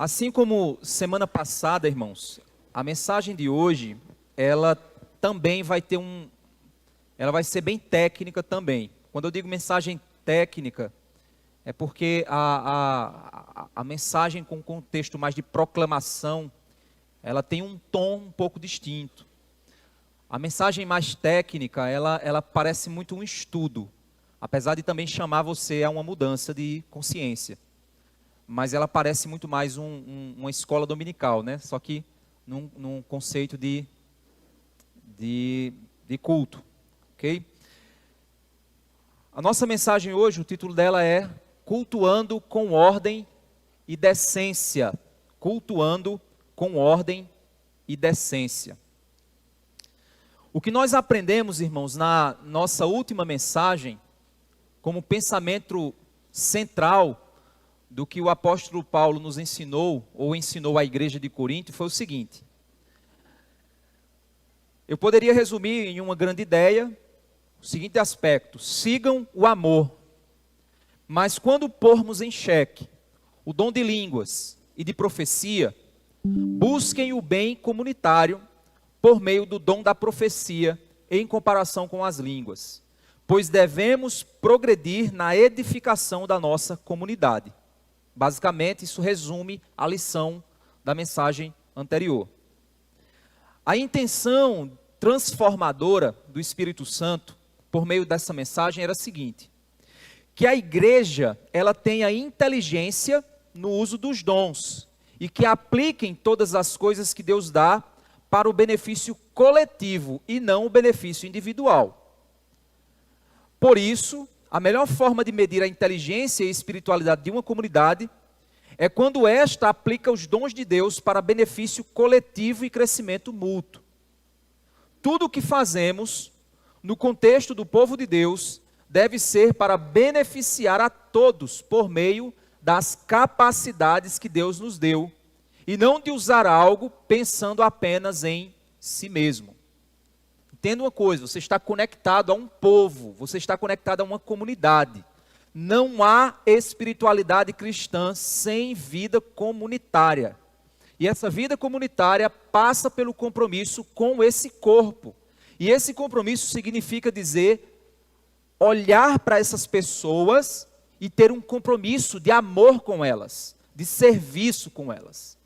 Assim como semana passada, irmãos, a mensagem de hoje, ela também vai ter ela vai ser bem técnica também. Quando eu digo mensagem técnica, é porque a mensagem com contexto mais de proclamação, ela tem um tom um pouco distinto. A mensagem mais técnica, ela parece muito um estudo, apesar de também chamar você a uma mudança de consciência. Mas ela parece muito mais uma escola dominical, né? Só que num conceito de culto, ok? A nossa mensagem hoje, o título dela é Cultuando com Ordem e Decência. Cultuando com Ordem e Decência. O que nós aprendemos, irmãos, na nossa última mensagem, como pensamento central do que o apóstolo Paulo nos ensinou, ou ensinou à igreja de Corinto, foi o seguinte. Eu poderia resumir em uma grande ideia, o seguinte aspecto: sigam o amor, mas quando pormos em xeque o dom de línguas e de profecia, busquem o bem comunitário por meio do dom da profecia em comparação com as línguas, pois devemos progredir na edificação da nossa comunidade. Basicamente, isso resume a lição da mensagem anterior. A intenção transformadora do Espírito Santo, por meio dessa mensagem, era a seguinte: que a igreja, ela tenha inteligência no uso dos dons, e que apliquem todas as coisas que Deus dá para o benefício coletivo, e não o benefício individual. Por isso, a melhor forma de medir a inteligência e a espiritualidade de uma comunidade é quando esta aplica os dons de Deus para benefício coletivo e crescimento mútuo. Tudo o que fazemos no contexto do povo de Deus deve ser para beneficiar a todos por meio das capacidades que Deus nos deu, e não de usar algo pensando apenas em si mesmo. Entenda uma coisa: você está conectado a um povo, você está conectado a uma comunidade. Não há espiritualidade cristã sem vida comunitária. E essa vida comunitária passa pelo compromisso com esse corpo. E esse compromisso significa dizer, olhar para essas pessoas e ter um compromisso de amor com elas, de serviço com elas.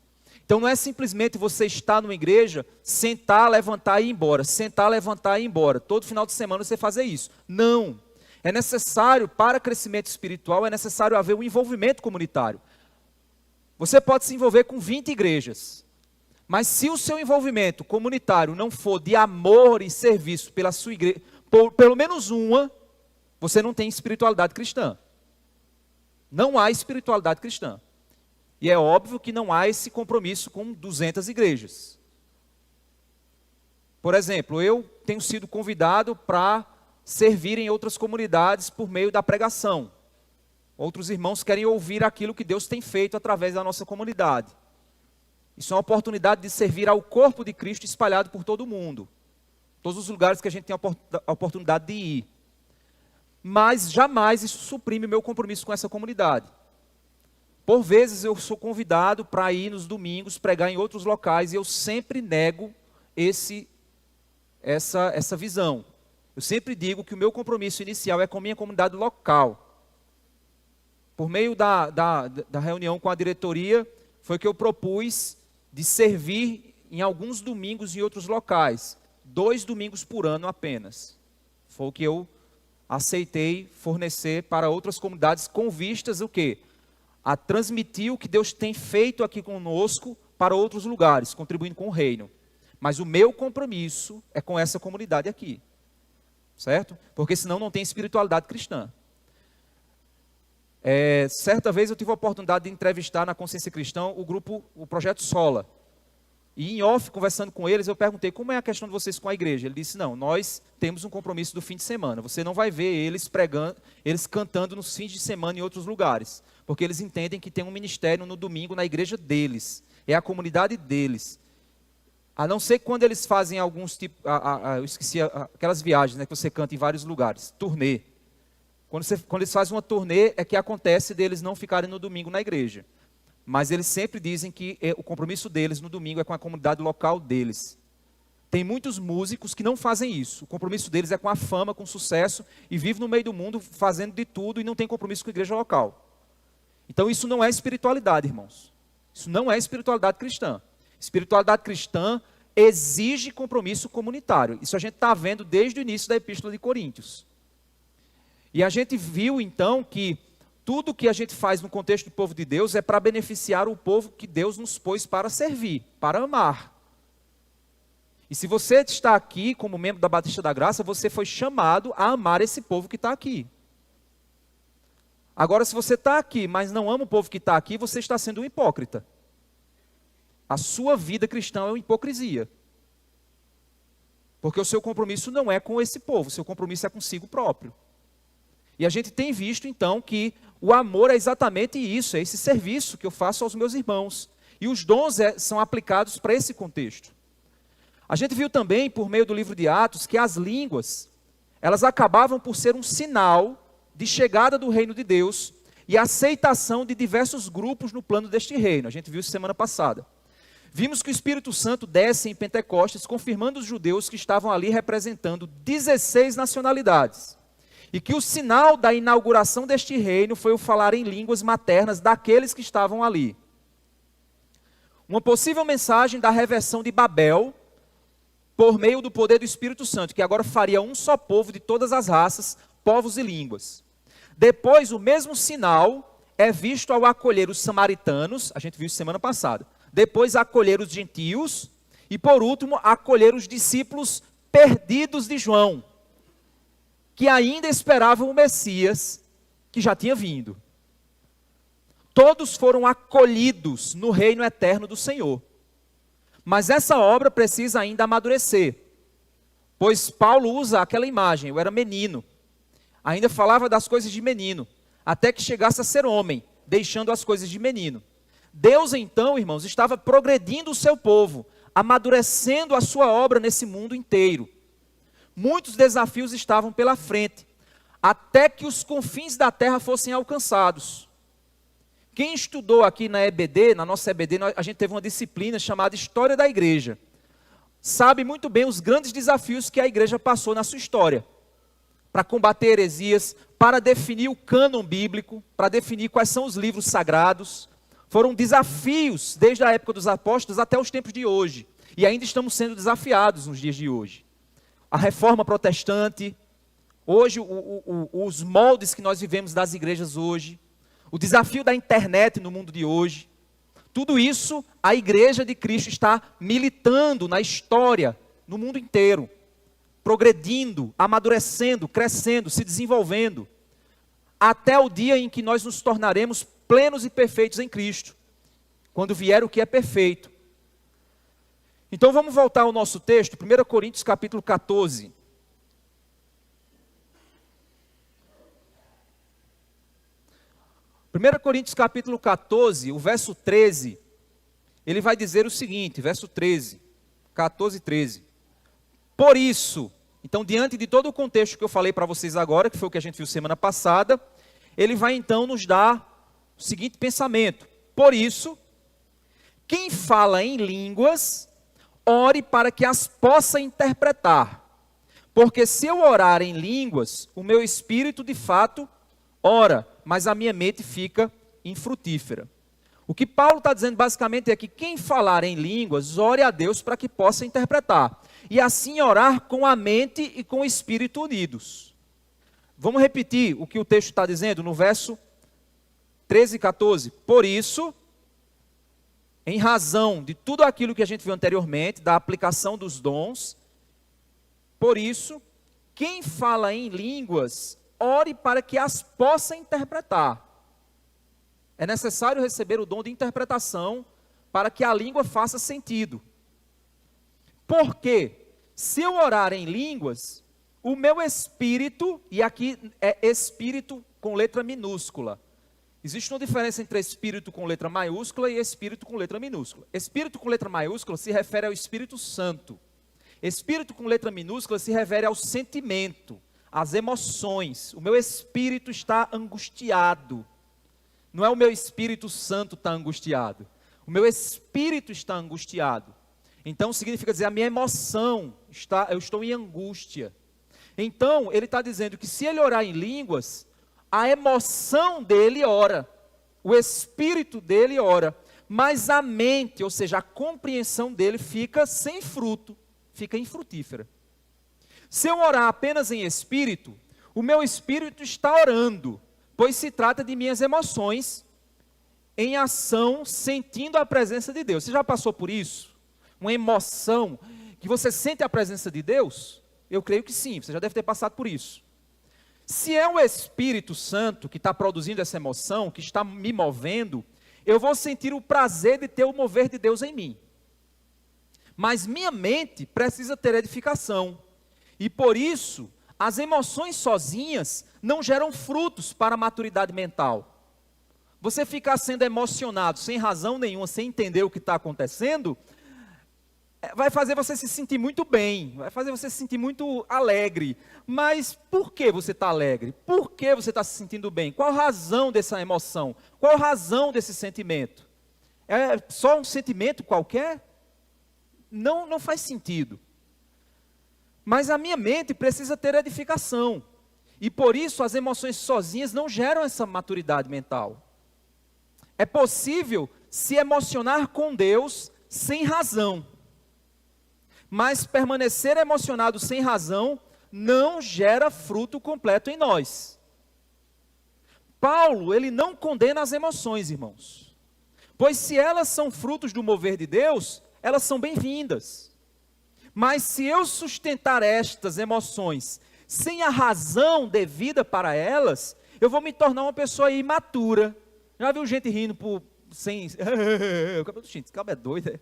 Então não é simplesmente você estar numa igreja, sentar, levantar e ir embora. Sentar, levantar e ir embora. Todo final de semana você fazer isso. Não. É necessário, para crescimento espiritual, é necessário haver um envolvimento comunitário. Você pode se envolver com 20 igrejas. Mas se o seu envolvimento comunitário não for de amor e serviço pela sua igreja, pelo menos uma, você não tem espiritualidade cristã. Não há espiritualidade cristã. E é óbvio que não há esse compromisso com 200 igrejas. Por exemplo, eu tenho sido convidado para servir em outras comunidades por meio da pregação. Outros irmãos querem ouvir aquilo que Deus tem feito através da nossa comunidade. Isso é uma oportunidade de servir ao corpo de Cristo espalhado por todo o mundo. Todos os lugares que a gente tem a oportunidade de ir. Mas jamais isso suprime o meu compromisso com essa comunidade. Por vezes eu sou convidado para ir nos domingos pregar em outros locais e eu sempre nego essa visão. Eu sempre digo que o meu compromisso inicial é com a minha comunidade local. Por meio da reunião com a diretoria, foi que eu propus de servir em alguns domingos em outros locais. 2 domingos por ano apenas. Foi o que eu aceitei fornecer para outras comunidades com vistas o quê? A transmitir o que Deus tem feito aqui conosco para outros lugares, contribuindo com o reino. Mas o meu compromisso é com essa comunidade aqui. Certo? Porque senão não tem espiritualidade cristã. Certa vez eu tive a oportunidade de entrevistar na Consciência Cristã o Projeto Sola. E em off, conversando com eles, eu perguntei como é a questão de vocês com a igreja. Ele disse: não, nós temos um compromisso do fim de semana. Você não vai ver eles pregando, eles cantando nos fins de semana em outros lugares. Porque eles entendem que tem um ministério no domingo na igreja deles. É a comunidade deles. A não ser quando eles fazem alguns tipos, eu esqueci, aquelas viagens, né, que você canta em vários lugares, turnê. Quando eles fazem uma turnê, é que acontece deles não ficarem no domingo na igreja. Mas eles sempre dizem que o compromisso deles no domingo é com a comunidade local deles. Tem muitos músicos que não fazem isso. O compromisso deles é com a fama, com o sucesso, e vivem no meio do mundo fazendo de tudo e não tem compromisso com a igreja local. Então isso não é espiritualidade, irmãos. Isso não é espiritualidade cristã. Espiritualidade cristã exige compromisso comunitário. Isso a gente está vendo desde o início da Epístola de Coríntios. E a gente viu então que tudo que a gente faz no contexto do povo de Deus é para beneficiar o povo que Deus nos pôs para servir, para amar. E se você está aqui como membro da Batista da Graça, você foi chamado a amar esse povo que está aqui. Agora, se você está aqui, mas não ama o povo que está aqui, você está sendo um hipócrita. A sua vida cristã é uma hipocrisia. Porque o seu compromisso não é com esse povo, o seu compromisso é consigo próprio. E a gente tem visto então que o amor é exatamente isso, é esse serviço que eu faço aos meus irmãos. E os dons são aplicados para esse contexto. A gente viu também, por meio do livro de Atos, que as línguas, elas acabavam por ser um sinal de chegada do reino de Deus e aceitação de diversos grupos no plano deste reino. A gente viu isso semana passada. Vimos que o Espírito Santo desce em Pentecostes, confirmando os judeus que estavam ali representando 16 nacionalidades. E que o sinal da inauguração deste reino foi o falar em línguas maternas daqueles que estavam ali. Uma possível mensagem da reversão de Babel, por meio do poder do Espírito Santo, que agora faria um só povo de todas as raças, povos e línguas. Depois, o mesmo sinal é visto ao acolher os samaritanos, a gente viu isso semana passada. Depois, acolher os gentios. E, por último, acolher os discípulos perdidos de João, que ainda esperavam o Messias, que já tinha vindo. Todos foram acolhidos no reino eterno do Senhor. Mas essa obra precisa ainda amadurecer, pois Paulo usa aquela imagem, eu era menino, ainda falava das coisas de menino, até que chegasse a ser homem, deixando as coisas de menino. Deus então, irmãos, estava progredindo o seu povo, amadurecendo a sua obra nesse mundo inteiro. Muitos desafios estavam pela frente, até que os confins da terra fossem alcançados. Quem estudou aqui na EBD, na nossa EBD, a gente teve uma disciplina chamada História da Igreja. Sabe muito bem os grandes desafios que a igreja passou na sua história. Para combater heresias, para definir o cânon bíblico, para definir quais são os livros sagrados. Foram desafios desde a época dos apóstolos até os tempos de hoje. E ainda estamos sendo desafiados nos dias de hoje. A reforma protestante, hoje os moldes que nós vivemos das igrejas hoje, o desafio da internet no mundo de hoje, tudo isso a igreja de Cristo está militando na história, no mundo inteiro, progredindo, amadurecendo, crescendo, se desenvolvendo, até o dia em que nós nos tornaremos plenos e perfeitos em Cristo, quando vier o que é perfeito. Então vamos voltar ao nosso texto, 1 Coríntios capítulo 14. 1 Coríntios capítulo 14, o verso 13, ele vai dizer o seguinte, verso 13, 14 e 13. Por isso, então diante de todo o contexto que eu falei para vocês agora, que foi o que a gente viu semana passada, ele vai então nos dar o seguinte pensamento. Por isso, quem fala em línguas, ore para que as possa interpretar. Porque se eu orar em línguas, o meu espírito de fato ora, mas a minha mente fica infrutífera. O que Paulo está dizendo basicamente é que quem falar em línguas, ore a Deus para que possa interpretar. E assim orar com a mente e com o espírito unidos. Vamos repetir o que o texto está dizendo no verso 13 e 14. Por isso, em razão de tudo aquilo que a gente viu anteriormente, da aplicação dos dons, por isso, quem fala em línguas, ore para que as possa interpretar. É necessário receber o dom de interpretação para que a língua faça sentido. Porque, se eu orar em línguas, o meu espírito, e aqui é espírito com letra minúscula. Existe uma diferença entre espírito com letra maiúscula e espírito com letra minúscula. Espírito com letra maiúscula se refere ao Espírito Santo. Espírito com letra minúscula se refere ao sentimento, às emoções. O meu espírito está angustiado. Não é o meu Espírito Santo que está angustiado. O meu espírito está angustiado. Então significa dizer, a minha emoção, eu estou em angústia. Então, ele está dizendo que se ele orar em línguas, a emoção dele ora, o espírito dele ora, mas a mente, ou seja, a compreensão dele fica sem fruto, fica infrutífera. Se eu orar apenas em espírito, o meu espírito está orando, pois se trata de minhas emoções em ação, sentindo a presença de Deus. Você já passou por isso? Uma emoção que você sente a presença de Deus? Eu creio que sim, você já deve ter passado por isso. Se é o Espírito Santo que está produzindo essa emoção, que está me movendo, eu vou sentir o prazer de ter o mover de Deus em mim. Mas minha mente precisa ter edificação. E por isso, as emoções sozinhas não geram frutos para a maturidade mental. Você ficar sendo emocionado sem razão nenhuma, sem entender o que está acontecendo, vai fazer você se sentir muito bem, vai fazer você se sentir muito alegre. Mas por que você está alegre? Por que você está se sentindo bem? Qual a razão dessa emoção? Qual a razão desse sentimento? É só um sentimento qualquer? Não faz sentido. Mas a minha mente precisa ter edificação. E por isso as emoções sozinhas não geram essa maturidade mental. É possível se emocionar com Deus sem razão. Mas permanecer emocionado sem razão não gera fruto completo em nós. Paulo, ele não condena as emoções, irmãos. Pois se elas são frutos do mover de Deus, elas são bem-vindas. Mas se eu sustentar estas emoções sem a razão devida para elas, eu vou me tornar uma pessoa imatura. Já viu gente rindo sem... Gente, esse cara é doido, é?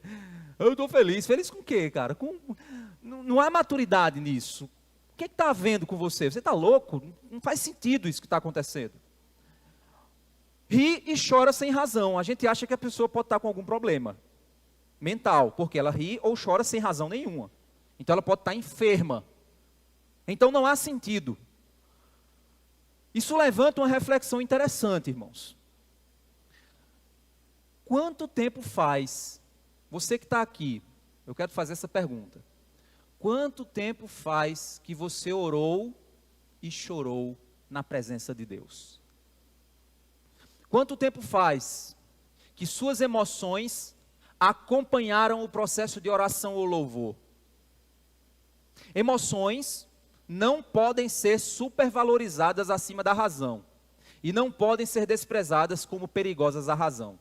Eu estou feliz. Feliz com o quê, cara? Não há maturidade nisso. O que está havendo com você? Você está louco? Não faz sentido isso que está acontecendo. Ri e chora sem razão. A gente acha que a pessoa pode estar com algum problema mental, porque ela ri ou chora sem razão nenhuma. Então ela pode estar enferma. Então não há sentido. Isso levanta uma reflexão interessante, irmãos. Quanto tempo faz, você que está aqui, eu quero fazer essa pergunta. Quanto tempo faz que você orou e chorou na presença de Deus? Quanto tempo faz que suas emoções acompanharam o processo de oração ou louvor? Emoções não podem ser supervalorizadas acima da razão e não podem ser desprezadas como perigosas à razão.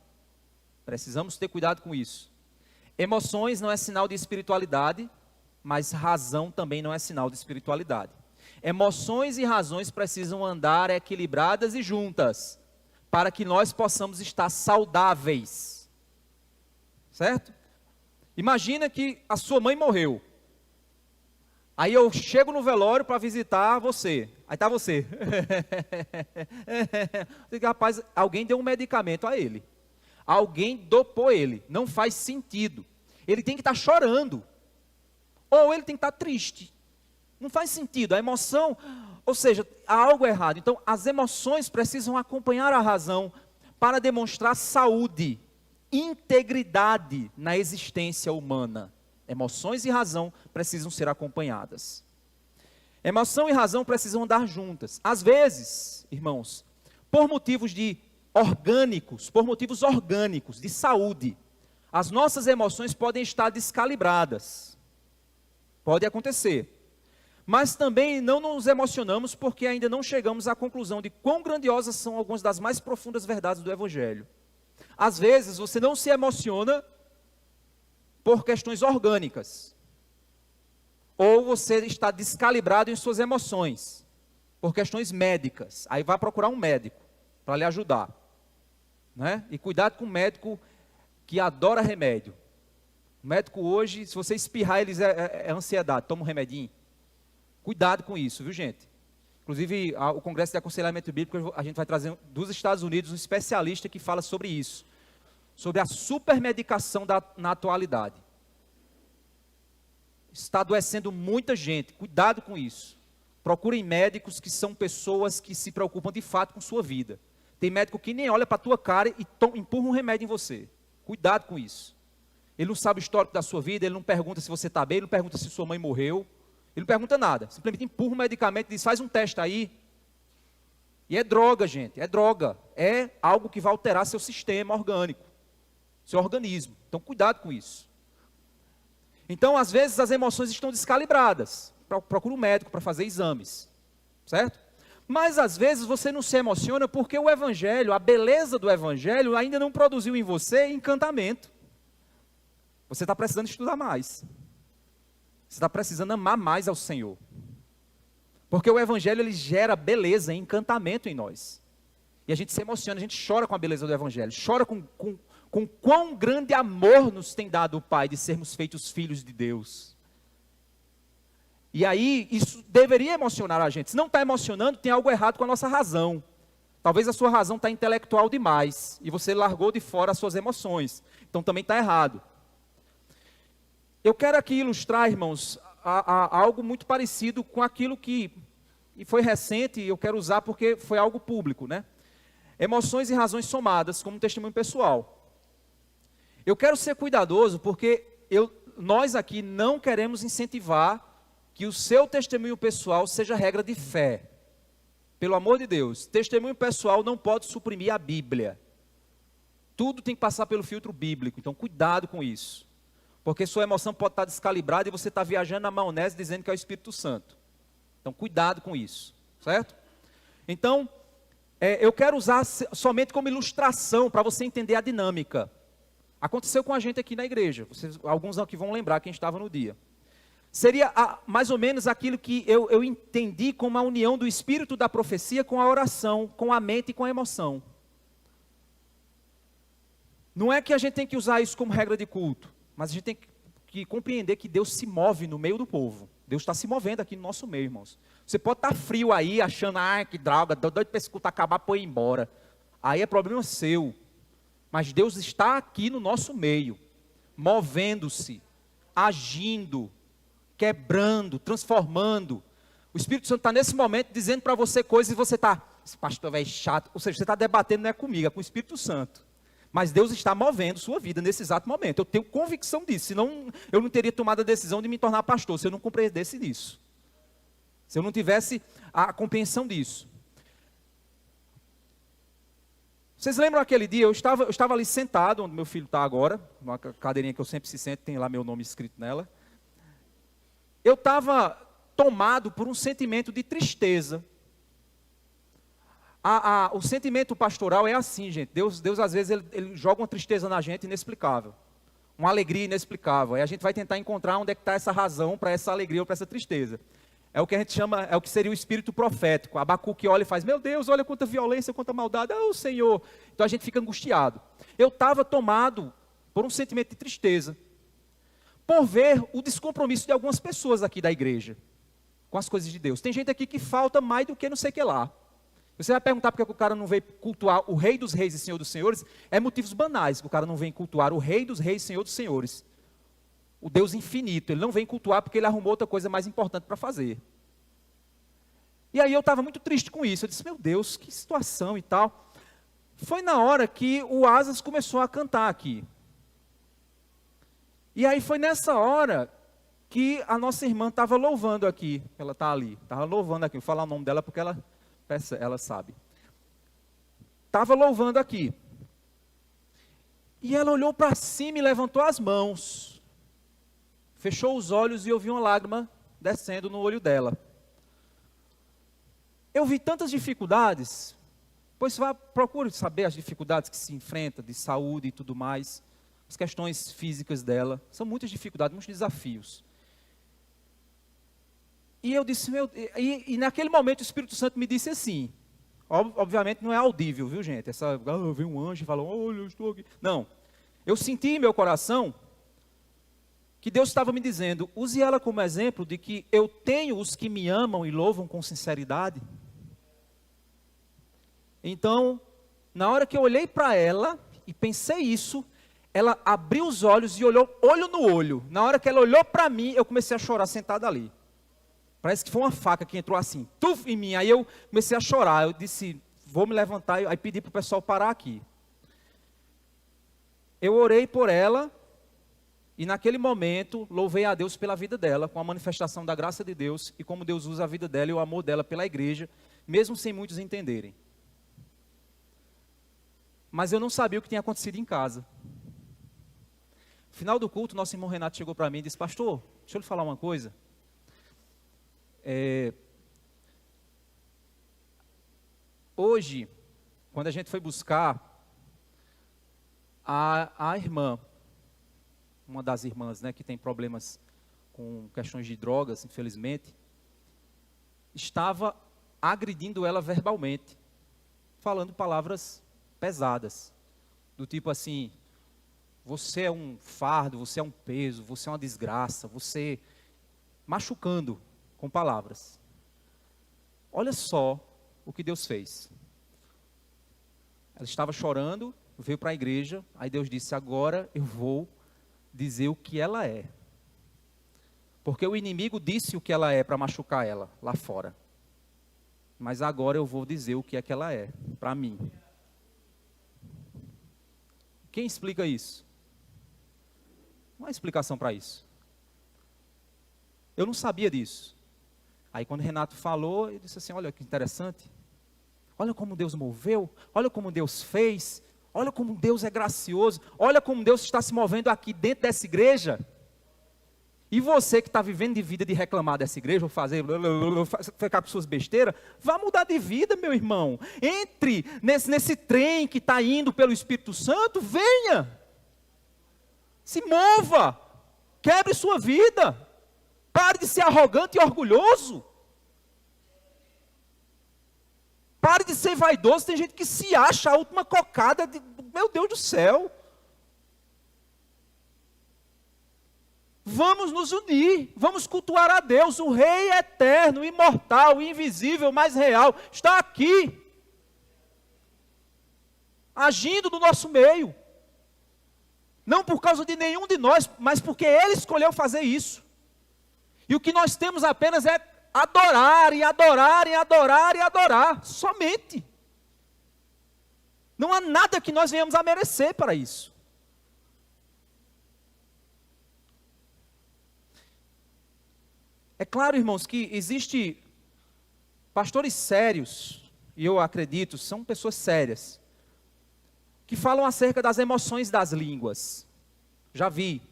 Precisamos ter cuidado com isso. Emoções não é sinal de espiritualidade, mas razão também não é sinal de espiritualidade. Emoções e razões precisam andar equilibradas e juntas, para que nós possamos estar saudáveis. Certo? Imagina que a sua mãe morreu. Aí eu chego no velório para visitar você. Aí está você. Rapaz, alguém deu um medicamento a ele. Alguém dopou ele. Não faz sentido. Ele tem que estar chorando. Ou ele tem que estar triste. Não faz sentido. A emoção, ou seja, há algo errado. Então, as emoções precisam acompanhar a razão para demonstrar saúde, integridade na existência humana. Emoções e razão precisam ser acompanhadas. Emoção e razão precisam andar juntas. Às vezes, irmãos, por motivos orgânicos, de saúde, as nossas emoções podem estar descalibradas. Pode acontecer. Mas também não nos emocionamos porque ainda não chegamos à conclusão de quão grandiosas são algumas das mais profundas verdades do Evangelho. Às vezes você não se emociona por questões orgânicas. Ou você está descalibrado em suas emoções, por questões médicas. Aí vai procurar um médico para lhe ajudar. Né? E cuidado com o médico que adora remédio. O médico hoje, se você espirrar, ele é ansiedade, toma um remedinho. Cuidado com isso, viu, gente? Inclusive, o Congresso de Aconselhamento Bíblico, a gente vai trazer dos Estados Unidos um especialista que fala sobre isso. Sobre a supermedicação na atualidade. Está adoecendo muita gente, cuidado com isso. Procurem médicos que são pessoas que se preocupam de fato com sua vida. Tem médico que nem olha para a tua cara e empurra um remédio em você. Cuidado com isso. Ele não sabe o histórico da sua vida, ele não pergunta se você está bem, ele não pergunta se sua mãe morreu, ele não pergunta nada. Simplesmente empurra um medicamento e diz, faz um teste aí. E é droga, gente, é droga. É algo que vai alterar seu sistema orgânico, seu organismo. Então, cuidado com isso. Então, às vezes, as emoções estão descalibradas. Procura um médico para fazer exames, certo? Mas, às vezes, você não se emociona porque o Evangelho, a beleza do Evangelho, ainda não produziu em você encantamento. Você está precisando estudar mais. Você está precisando amar mais ao Senhor. Porque o Evangelho, ele gera beleza, encantamento em nós. E a gente se emociona, a gente chora com a beleza do Evangelho. Chora com quão grande amor nos tem dado o Pai de sermos feitos filhos de Deus. E aí, isso deveria emocionar a gente. Se não está emocionando, tem algo errado com a nossa razão. Talvez a sua razão está intelectual demais. E você largou de fora as suas emoções. Então também está errado. Eu quero aqui ilustrar, irmãos, a algo muito parecido com aquilo que foi recente, e eu quero usar porque foi algo público, né? Emoções e razões somadas, como testemunho pessoal. Eu quero ser cuidadoso porque nós aqui não queremos incentivar que o seu testemunho pessoal seja regra de fé. Pelo amor de Deus, testemunho pessoal não pode suprimir a Bíblia. Tudo tem que passar pelo filtro bíblico, então cuidado com isso. Porque sua emoção pode estar descalibrada e você está viajando na maionese dizendo que é o Espírito Santo. Então cuidado com isso, certo? Então, eu quero usar somente como ilustração para você entender a dinâmica. Aconteceu com a gente aqui na igreja, alguns aqui vão lembrar quem estava no dia. Seria mais ou menos aquilo que eu entendi como a união do espírito da profecia com a oração, com a mente e com a emoção. Não é que a gente tem que usar isso como regra de culto, mas a gente tem que compreender que Deus se move no meio do povo. Deus está se movendo aqui no nosso meio, irmãos. Você pode estar frio aí, achando, que droga, doido para esse culto acabar, pôr embora. Aí é problema seu. Mas Deus está aqui no nosso meio, movendo-se, agindo, quebrando, transformando. O Espírito Santo está nesse momento dizendo para você coisas e você está, esse pastor é chato. Ou seja, você está debatendo não é comigo, é com o Espírito Santo. Mas Deus está movendo sua vida nesse exato momento. Eu tenho convicção disso. Senão eu não teria tomado a decisão de me tornar pastor, se eu não compreendesse disso. Se eu não tivesse a compreensão disso. Vocês lembram aquele dia? Eu estava ali sentado, onde meu filho está agora, numa cadeirinha que eu sempre se sento, tem lá meu nome escrito nela. Eu estava tomado por um sentimento de tristeza. O sentimento pastoral é assim, gente. Deus às vezes, ele joga uma tristeza na gente inexplicável. Uma alegria inexplicável. Aí a gente vai tentar encontrar onde é que está essa razão para essa alegria ou para essa tristeza. É o que a gente chama, é o que seria o espírito profético. Abacuque olha e faz, meu Deus, olha quanta violência, quanta maldade. Ah, o Senhor. Então a gente fica angustiado. Eu estava tomado por um sentimento de tristeza. Por ver o descompromisso de algumas pessoas aqui da igreja com as coisas de Deus. Tem gente aqui que falta mais do que não sei o que lá. Você vai perguntar por que o cara não veio cultuar o Rei dos Reis e Senhor dos Senhores? É motivos banais que o cara não vem cultuar o Rei dos Reis e Senhor dos Senhores. O Deus infinito. Ele não vem cultuar porque ele arrumou outra coisa mais importante para fazer. E aí eu estava muito triste com isso. Eu disse, meu Deus, que situação e tal. Foi na hora que o Asas começou a cantar aqui. E aí foi nessa hora que a nossa irmã estava louvando aqui. Ela está ali. Estava louvando aqui. Vou falar o nome dela porque ela sabe. Estava louvando aqui. E ela olhou para cima e levantou as mãos. Fechou os olhos e eu vi uma lágrima descendo no olho dela. Eu vi tantas dificuldades. Pois procure saber as dificuldades que se enfrenta, de saúde e tudo mais. As questões físicas dela. São muitas dificuldades, muitos desafios. E eu disse, e naquele momento o Espírito Santo me disse assim, obviamente não é audível, viu gente? Veio um anjo e falou, olha, eu estou aqui. Não, eu senti em meu coração que Deus estava me dizendo, use ela como exemplo de que eu tenho os que me amam e louvam com sinceridade. Então, na hora que eu olhei para ela e pensei isso, ela abriu os olhos e olhou olho no olho. Na hora que ela olhou para mim, eu comecei a chorar sentado ali. Parece que foi uma faca que entrou assim, tuf, em mim. Aí eu comecei a chorar. Eu disse, vou me levantar e pedir para o pessoal parar aqui. Eu orei por ela e naquele momento louvei a Deus pela vida dela, com a manifestação da graça de Deus e como Deus usa a vida dela e o amor dela pela igreja, mesmo sem muitos entenderem. Mas eu não sabia o que tinha acontecido em casa. No final do culto, nosso irmão Renato chegou para mim e disse: pastor, deixa eu lhe falar uma coisa. Hoje, quando a gente foi buscar a irmã, uma das irmãs, né, que tem problemas com questões de drogas, infelizmente, estava agredindo ela verbalmente, falando palavras pesadas, do tipo assim: você é um fardo, você é um peso, você é uma desgraça, você... machucando com palavras. Olha só o que Deus fez. Ela estava chorando, veio para a igreja, aí Deus disse: agora eu vou dizer o que ela é. Porque o inimigo disse o que ela é para machucar ela lá fora. Mas agora eu vou dizer o que é que ela é, para mim. Quem explica isso? Não há explicação para isso. Eu não sabia disso. Aí quando Renato falou, ele disse assim: olha que interessante. Olha como Deus moveu, olha como Deus fez, olha como Deus é gracioso, olha como Deus está se movendo aqui dentro dessa igreja. E você que está vivendo de vida de reclamar dessa igreja, ou ficar com suas besteiras, vá mudar de vida, meu irmão. Entre nesse trem que está indo pelo Espírito Santo, venha. Se mova, quebre sua vida. Pare de ser arrogante e orgulhoso. Pare de ser vaidoso. Tem gente que se acha a última cocada. Meu Deus do céu. Vamos nos unir. Vamos cultuar a Deus. O Rei eterno, imortal, invisível, mais real, está aqui. Agindo no nosso meio. Não por causa de nenhum de nós, mas porque Ele escolheu fazer isso. E o que nós temos apenas é adorar, e adorar, e adorar, e adorar, somente. Não há nada que nós venhamos a merecer para isso. É claro, irmãos, que existe pastores sérios, e eu acredito, são pessoas sérias, que falam acerca das emoções das línguas. Já vi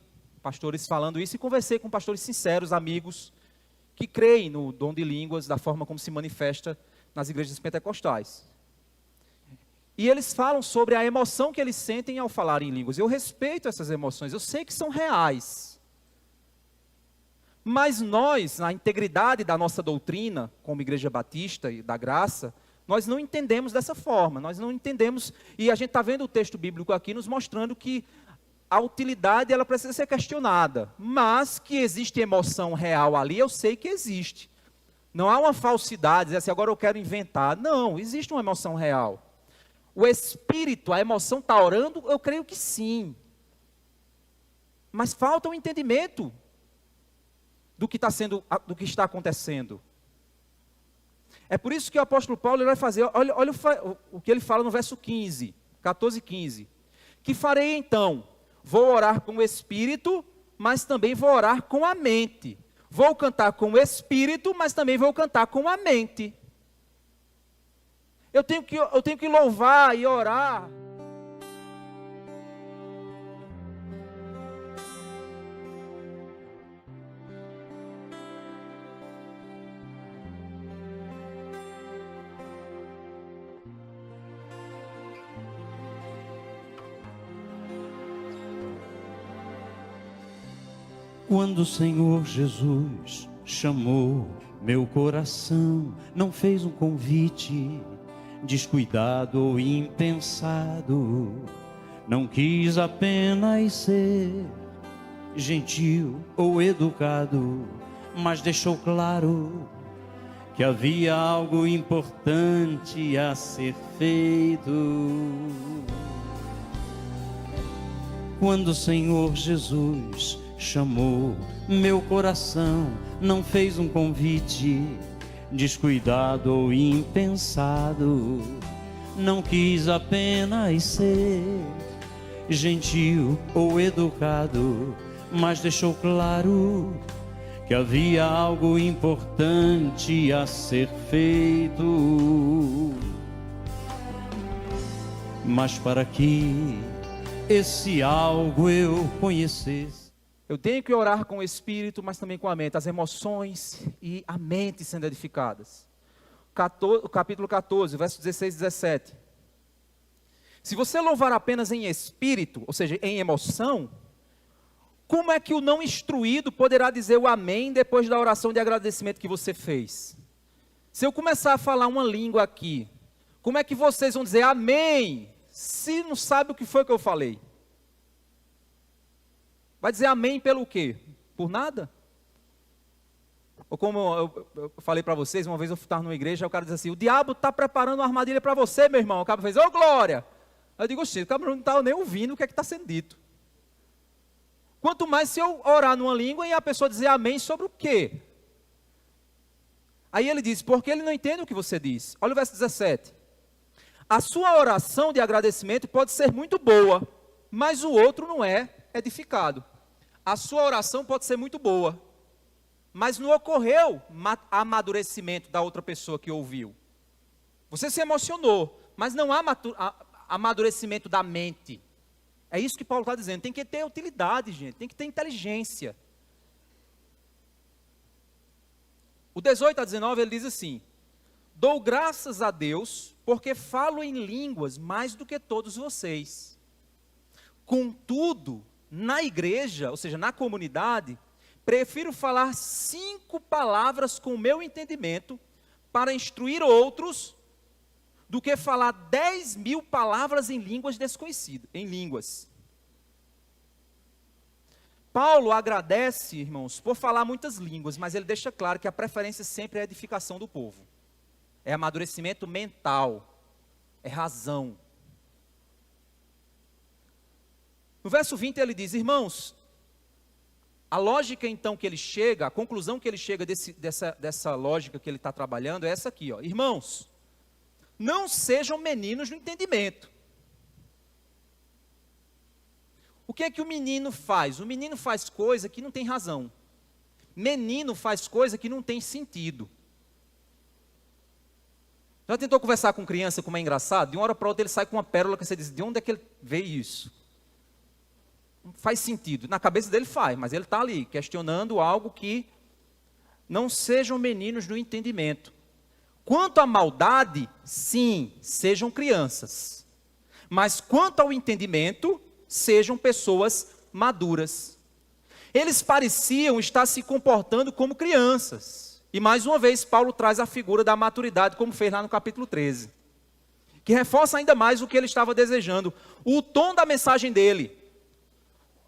pastores falando isso e conversei com pastores sinceros, amigos, que creem no dom de línguas, da forma como se manifesta nas igrejas pentecostais. E eles falam sobre a emoção que eles sentem ao falar em línguas. Eu respeito essas emoções, eu sei que são reais. Mas nós, na integridade da nossa doutrina, como Igreja Batista e da Graça, nós não entendemos dessa forma, nós não entendemos, e a gente está vendo o texto bíblico aqui nos mostrando que a utilidade ela precisa ser questionada, mas que existe emoção real ali, eu sei que existe. Não há uma falsidade, dizer assim, agora eu quero inventar. Não, existe uma emoção real. O espírito, a emoção está orando, eu creio que sim. Mas falta o entendimento do que está acontecendo. É por isso que o apóstolo Paulo ele vai fazer, olha o que ele fala no verso 15, 14 e 15. Que farei então? Vou orar com o espírito, mas também vou orar com a mente. Vou cantar com o espírito, mas também vou cantar com a mente. Eu tenho que louvar e orar. Quando o Senhor Jesus chamou meu coração, não fez um convite descuidado ou impensado, não quis apenas ser gentil ou educado, mas deixou claro que havia algo importante a ser feito. Quando o Senhor Jesus chamou meu coração, não fez um convite descuidado ou impensado, não quis apenas ser gentil ou educado, mas deixou claro que havia algo importante a ser feito. Mas para que esse algo eu conhecesse, eu tenho que orar com o espírito, mas também com a mente, as emoções e a mente sendo edificadas. O capítulo 14, versos 16 e 17. Se você louvar apenas em espírito, ou seja, em emoção, como é que o não instruído poderá dizer o amém depois da oração de agradecimento que você fez? Se eu começar a falar uma língua aqui, como é que vocês vão dizer amém, se não sabe o que foi que eu falei? Vai dizer amém pelo quê? Por nada? Ou como eu falei para vocês, uma vez eu estava numa igreja, o cara diz assim, o diabo está preparando uma armadilha para você, meu irmão. O cara fez, ô glória! Eu digo, o cara não está nem ouvindo o que é que está sendo dito. Quanto mais se eu orar numa língua e a pessoa dizer amém sobre o quê? Aí ele diz, porque ele não entende o que você diz. Olha o verso 17. A sua oração de agradecimento pode ser muito boa, mas o outro não é edificado. A sua oração pode ser muito boa, mas não ocorreu amadurecimento da outra pessoa que ouviu. Você se emocionou, mas não há amadurecimento da mente. É isso que Paulo está dizendo. Tem que ter utilidade, gente. Tem que ter inteligência. O 18 a 19 ele diz assim: dou graças a Deus porque falo em línguas mais do que todos vocês. Contudo, na igreja, ou seja, na comunidade, prefiro falar 5 palavras com o meu entendimento para instruir outros do que falar 10.000 palavras em línguas desconhecidas, em línguas. Paulo agradece, irmãos, por falar muitas línguas, mas ele deixa claro que a preferência sempre é a edificação do povo. É amadurecimento mental, é razão. No verso 20 ele diz, irmãos, a lógica então que ele chega, a conclusão que ele chega dessa lógica que ele está trabalhando é essa aqui, ó. Irmãos, não sejam meninos no entendimento. O que é que o menino faz? O menino faz coisa que não tem razão. Menino faz coisa que não tem sentido. Já tentou conversar com criança como é engraçado? De uma hora para outra ele sai com uma pérola que você diz, de onde é que ele veio isso? Não faz sentido. Na cabeça dele faz, mas ele está ali questionando algo que não sejam meninos no entendimento. Quanto à maldade, sim, sejam crianças. Mas quanto ao entendimento, sejam pessoas maduras. Eles pareciam estar se comportando como crianças. E mais uma vez, Paulo traz a figura da maturidade, como fez lá no capítulo 13. Que reforça ainda mais o que ele estava desejando. O tom da mensagem dele.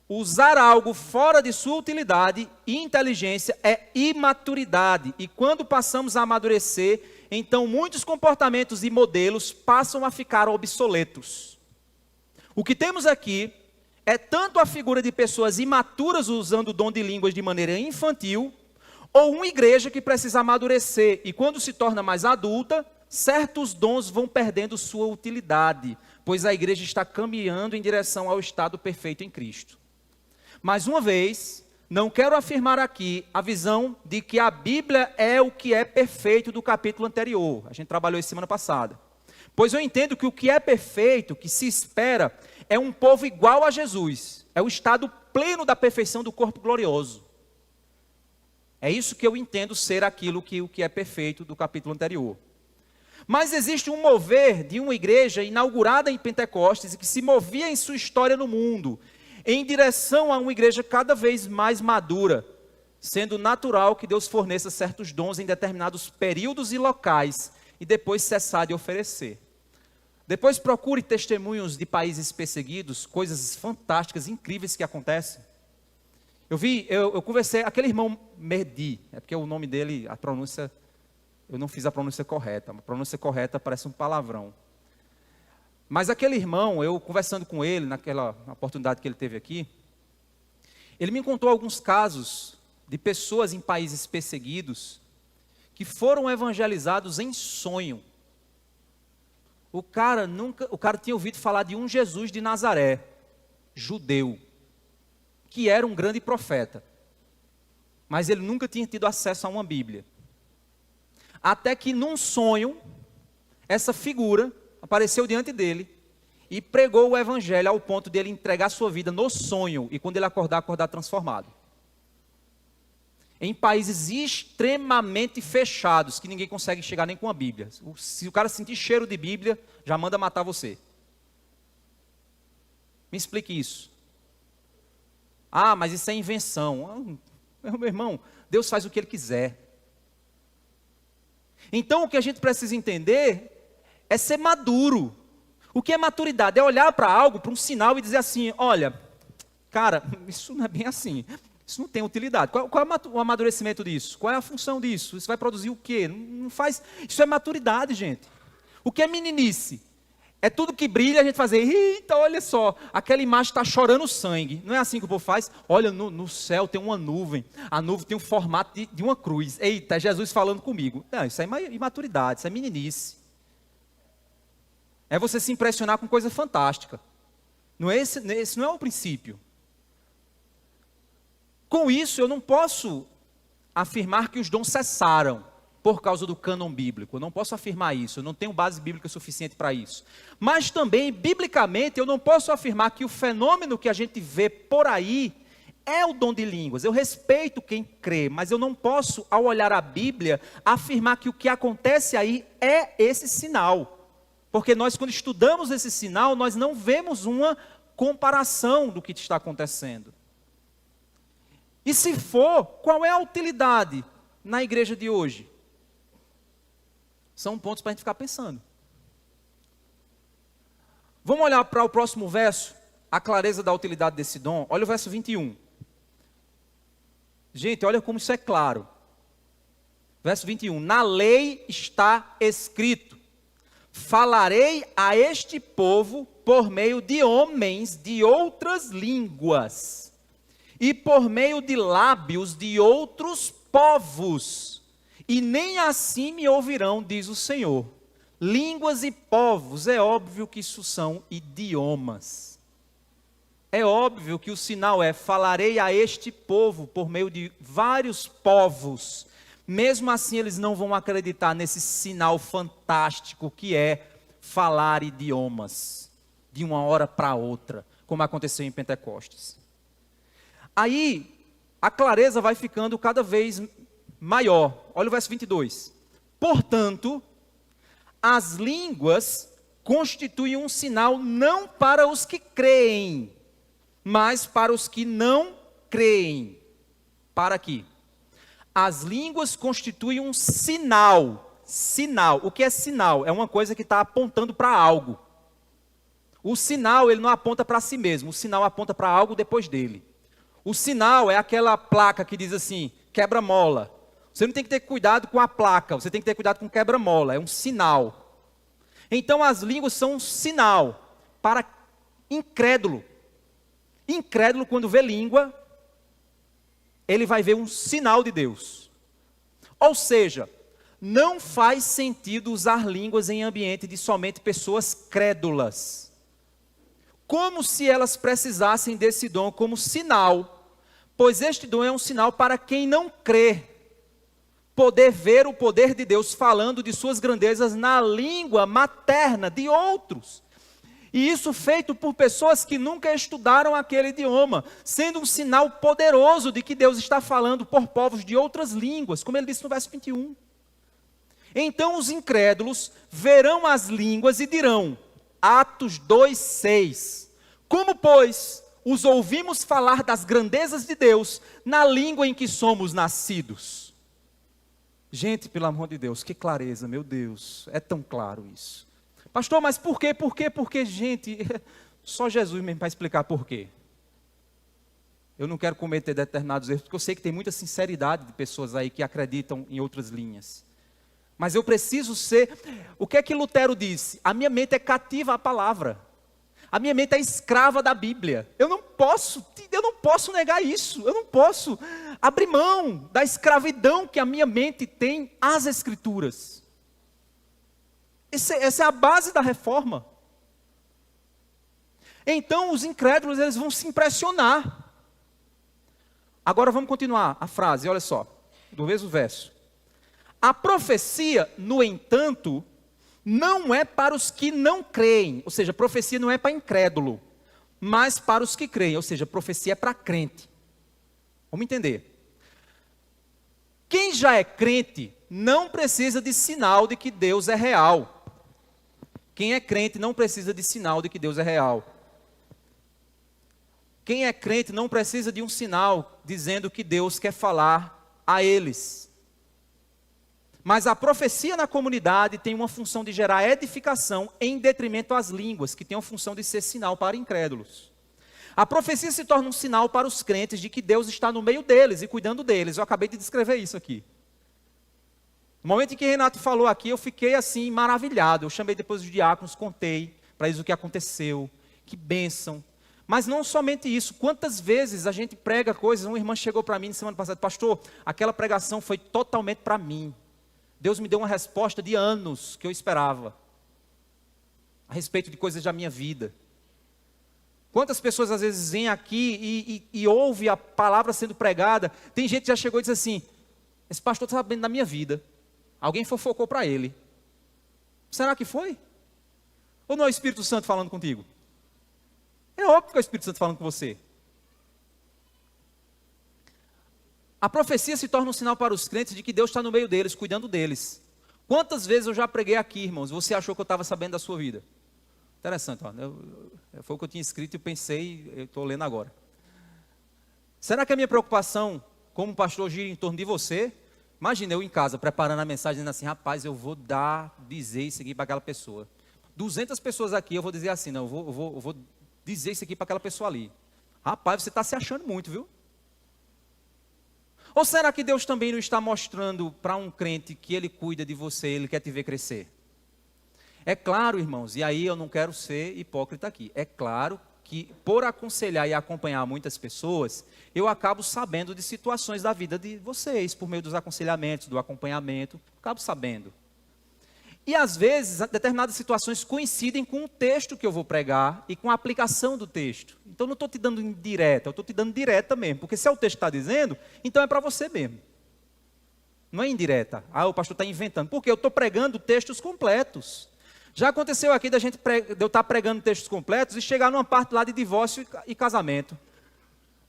Usar algo fora de sua utilidade e inteligência é imaturidade. E quando passamos a amadurecer, então muitos comportamentos e modelos passam a ficar obsoletos. O que temos aqui é tanto a figura de pessoas imaturas usando o dom de línguas de maneira infantil, ou uma igreja que precisa amadurecer e quando se torna mais adulta, certos dons vão perdendo sua utilidade, pois a igreja está caminhando em direção ao estado perfeito em Cristo. Mais uma vez, não quero afirmar aqui a visão de que a Bíblia é o que é perfeito do capítulo anterior. A gente trabalhou isso semana passada. Pois eu entendo que o que é perfeito, que se espera, é um povo igual a Jesus. É o estado pleno da perfeição do corpo glorioso. É isso que eu entendo ser aquilo que o que é perfeito do capítulo anterior. Mas existe um mover de uma igreja inaugurada em Pentecostes e que se movia em sua história no mundo, em direção a uma igreja cada vez mais madura, sendo natural que Deus forneça certos dons em determinados períodos e locais e depois cessar de oferecer. Depois procure testemunhos de países perseguidos, coisas fantásticas, incríveis que acontecem. Eu conversei, aquele irmão Mehdi, é porque o nome dele, a pronúncia, eu não fiz a pronúncia correta, a pronúncia correta parece um palavrão. Mas aquele irmão, eu conversando com ele, naquela oportunidade que ele teve aqui, ele me contou alguns casos de pessoas em países perseguidos que foram evangelizados em sonho. O cara tinha ouvido falar de um Jesus de Nazaré, judeu, que era um grande profeta. Mas ele nunca tinha tido acesso a uma Bíblia. Até que num sonho, essa figura apareceu diante dele e pregou o evangelho ao ponto de ele entregar sua vida no sonho e quando ele acordar transformado. Em países extremamente fechados, que ninguém consegue chegar nem com a Bíblia. Se o cara sentir cheiro de Bíblia, já manda matar você. Me explique isso. Ah, mas isso é invenção. Meu irmão, Deus faz o que Ele quiser. Então o que a gente precisa entender é ser maduro. O que é maturidade? É olhar para algo, para um sinal e dizer assim, olha, cara, isso não é bem assim. Isso não tem utilidade. Qual é o amadurecimento disso? Qual é a função disso? Isso vai produzir o quê? Não faz. Isso é maturidade, gente. O que é meninice? É tudo que brilha a gente fazer. Eita, olha só, aquela imagem está chorando sangue. Não é assim que o povo faz? Olha, no céu tem uma nuvem. A nuvem tem o formato de uma cruz. Eita, é Jesus falando comigo. Não, isso é imaturidade, isso é meninice. É você se impressionar com coisa fantástica. Esse não é o princípio. Com isso, eu não posso afirmar que os dons cessaram por causa do cânon bíblico. Eu não posso afirmar isso, eu não tenho base bíblica suficiente para isso. Mas também, biblicamente, eu não posso afirmar que o fenômeno que a gente vê por aí é o dom de línguas. Eu respeito quem crê, mas eu não posso, ao olhar a Bíblia, afirmar que o que acontece aí é esse sinal. Porque nós, quando estudamos esse sinal, nós não vemos uma comparação do que está acontecendo. E se for, qual é a utilidade na igreja de hoje? São pontos para a gente ficar pensando. Vamos olhar para o próximo verso, a clareza da utilidade desse dom. Olha o verso 21. Gente, olha como isso é claro. Verso 21. Na lei está escrito: falarei a este povo por meio de homens de outras línguas e por meio de lábios de outros povos, e nem assim me ouvirão, diz o Senhor. Línguas e povos, é óbvio que isso são idiomas. É óbvio que o sinal é: falarei a este povo por meio de vários povos. Mesmo assim eles não vão acreditar nesse sinal fantástico que é falar idiomas, de uma hora para outra, como aconteceu em Pentecostes. Aí, a clareza vai ficando cada vez maior. Olha o verso 22. Portanto, as línguas constituem um sinal não para os que creem, mas para os que não creem. Para aqui. As línguas constituem um sinal. Sinal. O que é sinal? É uma coisa que está apontando para algo. O sinal, ele não aponta para si mesmo. O sinal aponta para algo depois dele. O sinal é aquela placa que diz assim, quebra-mola. Você não tem que ter cuidado com a placa, você tem que ter cuidado com o quebra-mola, é um sinal. Então as línguas são um sinal para incrédulo. Incrédulo, quando vê língua, ele vai ver um sinal de Deus. Ou seja, não faz sentido usar línguas em ambiente de somente pessoas crédulas. Como se elas precisassem desse dom como sinal, pois este dom é um sinal para quem não crê, poder ver o poder de Deus falando de suas grandezas na língua materna de outros, e isso feito por pessoas que nunca estudaram aquele idioma, sendo um sinal poderoso de que Deus está falando por povos de outras línguas, como ele disse no verso 21. Então os incrédulos verão as línguas e dirão, Atos 2:6. Como, pois, os ouvimos falar das grandezas de Deus na língua em que somos nascidos? Gente, pelo amor de Deus, que clareza, meu Deus, é tão claro isso. Pastor, mas por quê? Porque, gente, só Jesus mesmo para explicar por quê. Eu não quero cometer determinados erros, porque eu sei que tem muita sinceridade de pessoas aí que acreditam em outras linhas. Mas eu preciso ser... O que é que Lutero disse? A minha mente é cativa à palavra. A minha mente é escrava da Bíblia. Eu não posso negar isso. Eu não posso abrir mão da escravidão que a minha mente tem às Escrituras. Essa é a base da reforma. Então os incrédulos eles vão se impressionar. Agora vamos continuar a frase, olha só, do mesmo verso. A profecia, no entanto, não é para os que não creem, ou seja, profecia não é para incrédulo, mas para os que creem, ou seja, profecia é para crente. Vamos entender. Quem já é crente não precisa de sinal de que Deus é real. Quem é crente não precisa de sinal de que Deus é real. Quem é crente não precisa de um sinal dizendo que Deus quer falar a eles. Mas a profecia na comunidade tem uma função de gerar edificação em detrimento às línguas, que tem a função de ser sinal para incrédulos. A profecia se torna um sinal para os crentes de que Deus está no meio deles e cuidando deles. Eu acabei de descrever isso aqui. No momento em que Renato falou aqui, eu fiquei assim maravilhado. Eu chamei depois os diáconos, contei para eles o que aconteceu. Que bênção. Mas não somente isso, quantas vezes a gente prega coisas, uma irmã chegou para mim na semana passada, pastor, aquela pregação foi totalmente para mim. Deus me deu uma resposta de anos que eu esperava, a respeito de coisas da minha vida. Quantas pessoas às vezes vêm aqui e ouvem a palavra sendo pregada, tem gente que já chegou e disse assim, esse pastor está sabendo da minha vida, alguém fofocou para ele. Será que foi? Ou não é o Espírito Santo falando contigo? É óbvio que é o Espírito Santo falando com você. A profecia se torna um sinal para os crentes de que Deus está no meio deles, cuidando deles. Quantas vezes eu já preguei aqui, irmãos, você achou que eu estava sabendo da sua vida? Interessante, ó, foi o que eu tinha escrito e pensei, eu estou lendo agora. Será que a minha preocupação como pastor gira em torno de você? Imagina eu em casa, preparando a mensagem, dizendo assim, rapaz, eu vou dizer isso aqui para aquela pessoa. 200 pessoas aqui, eu vou dizer assim, não, eu vou dizer isso aqui para aquela pessoa ali. Rapaz, você está se achando muito, viu? Ou será que Deus também não está mostrando para um crente que Ele cuida de você, Ele quer te ver crescer? É claro, irmãos, e aí eu não quero ser hipócrita aqui, é claro que por aconselhar e acompanhar muitas pessoas, eu acabo sabendo de situações da vida de vocês, por meio dos aconselhamentos, do acompanhamento, acabo sabendo. E às vezes, determinadas situações coincidem com o texto que eu vou pregar e com a aplicação do texto. Então, eu não estou te dando indireta, eu estou te dando direta mesmo. Porque se é o texto que está dizendo, então é para você mesmo. Não é indireta. Ah, o pastor está inventando. Porque eu estou pregando textos completos. Já aconteceu aqui de eu estar pregando textos completos e chegar numa parte lá de divórcio e casamento.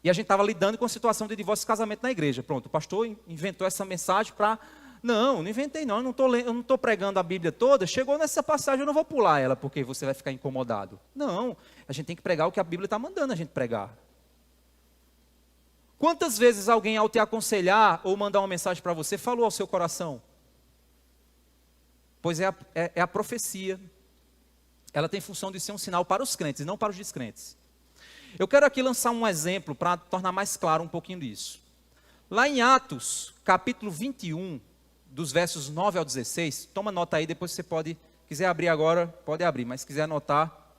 E a gente estava lidando com a situação de divórcio e casamento na igreja. Pronto, o pastor inventou essa mensagem para... Não inventei não, eu não estou pregando a Bíblia toda, chegou nessa passagem, eu não vou pular ela, porque você vai ficar incomodado. Não, a gente tem que pregar o que a Bíblia está mandando a gente pregar. Quantas vezes alguém ao te aconselhar ou mandar uma mensagem para você, falou ao seu coração? Pois é a profecia. Ela tem função de ser um sinal para os crentes, não para os descrentes. Eu quero aqui lançar um exemplo para tornar mais claro um pouquinho disso. Lá em Atos, capítulo 21, dos versos 9 ao 16, toma nota aí, depois você quiser abrir agora, pode abrir, mas se quiser anotar.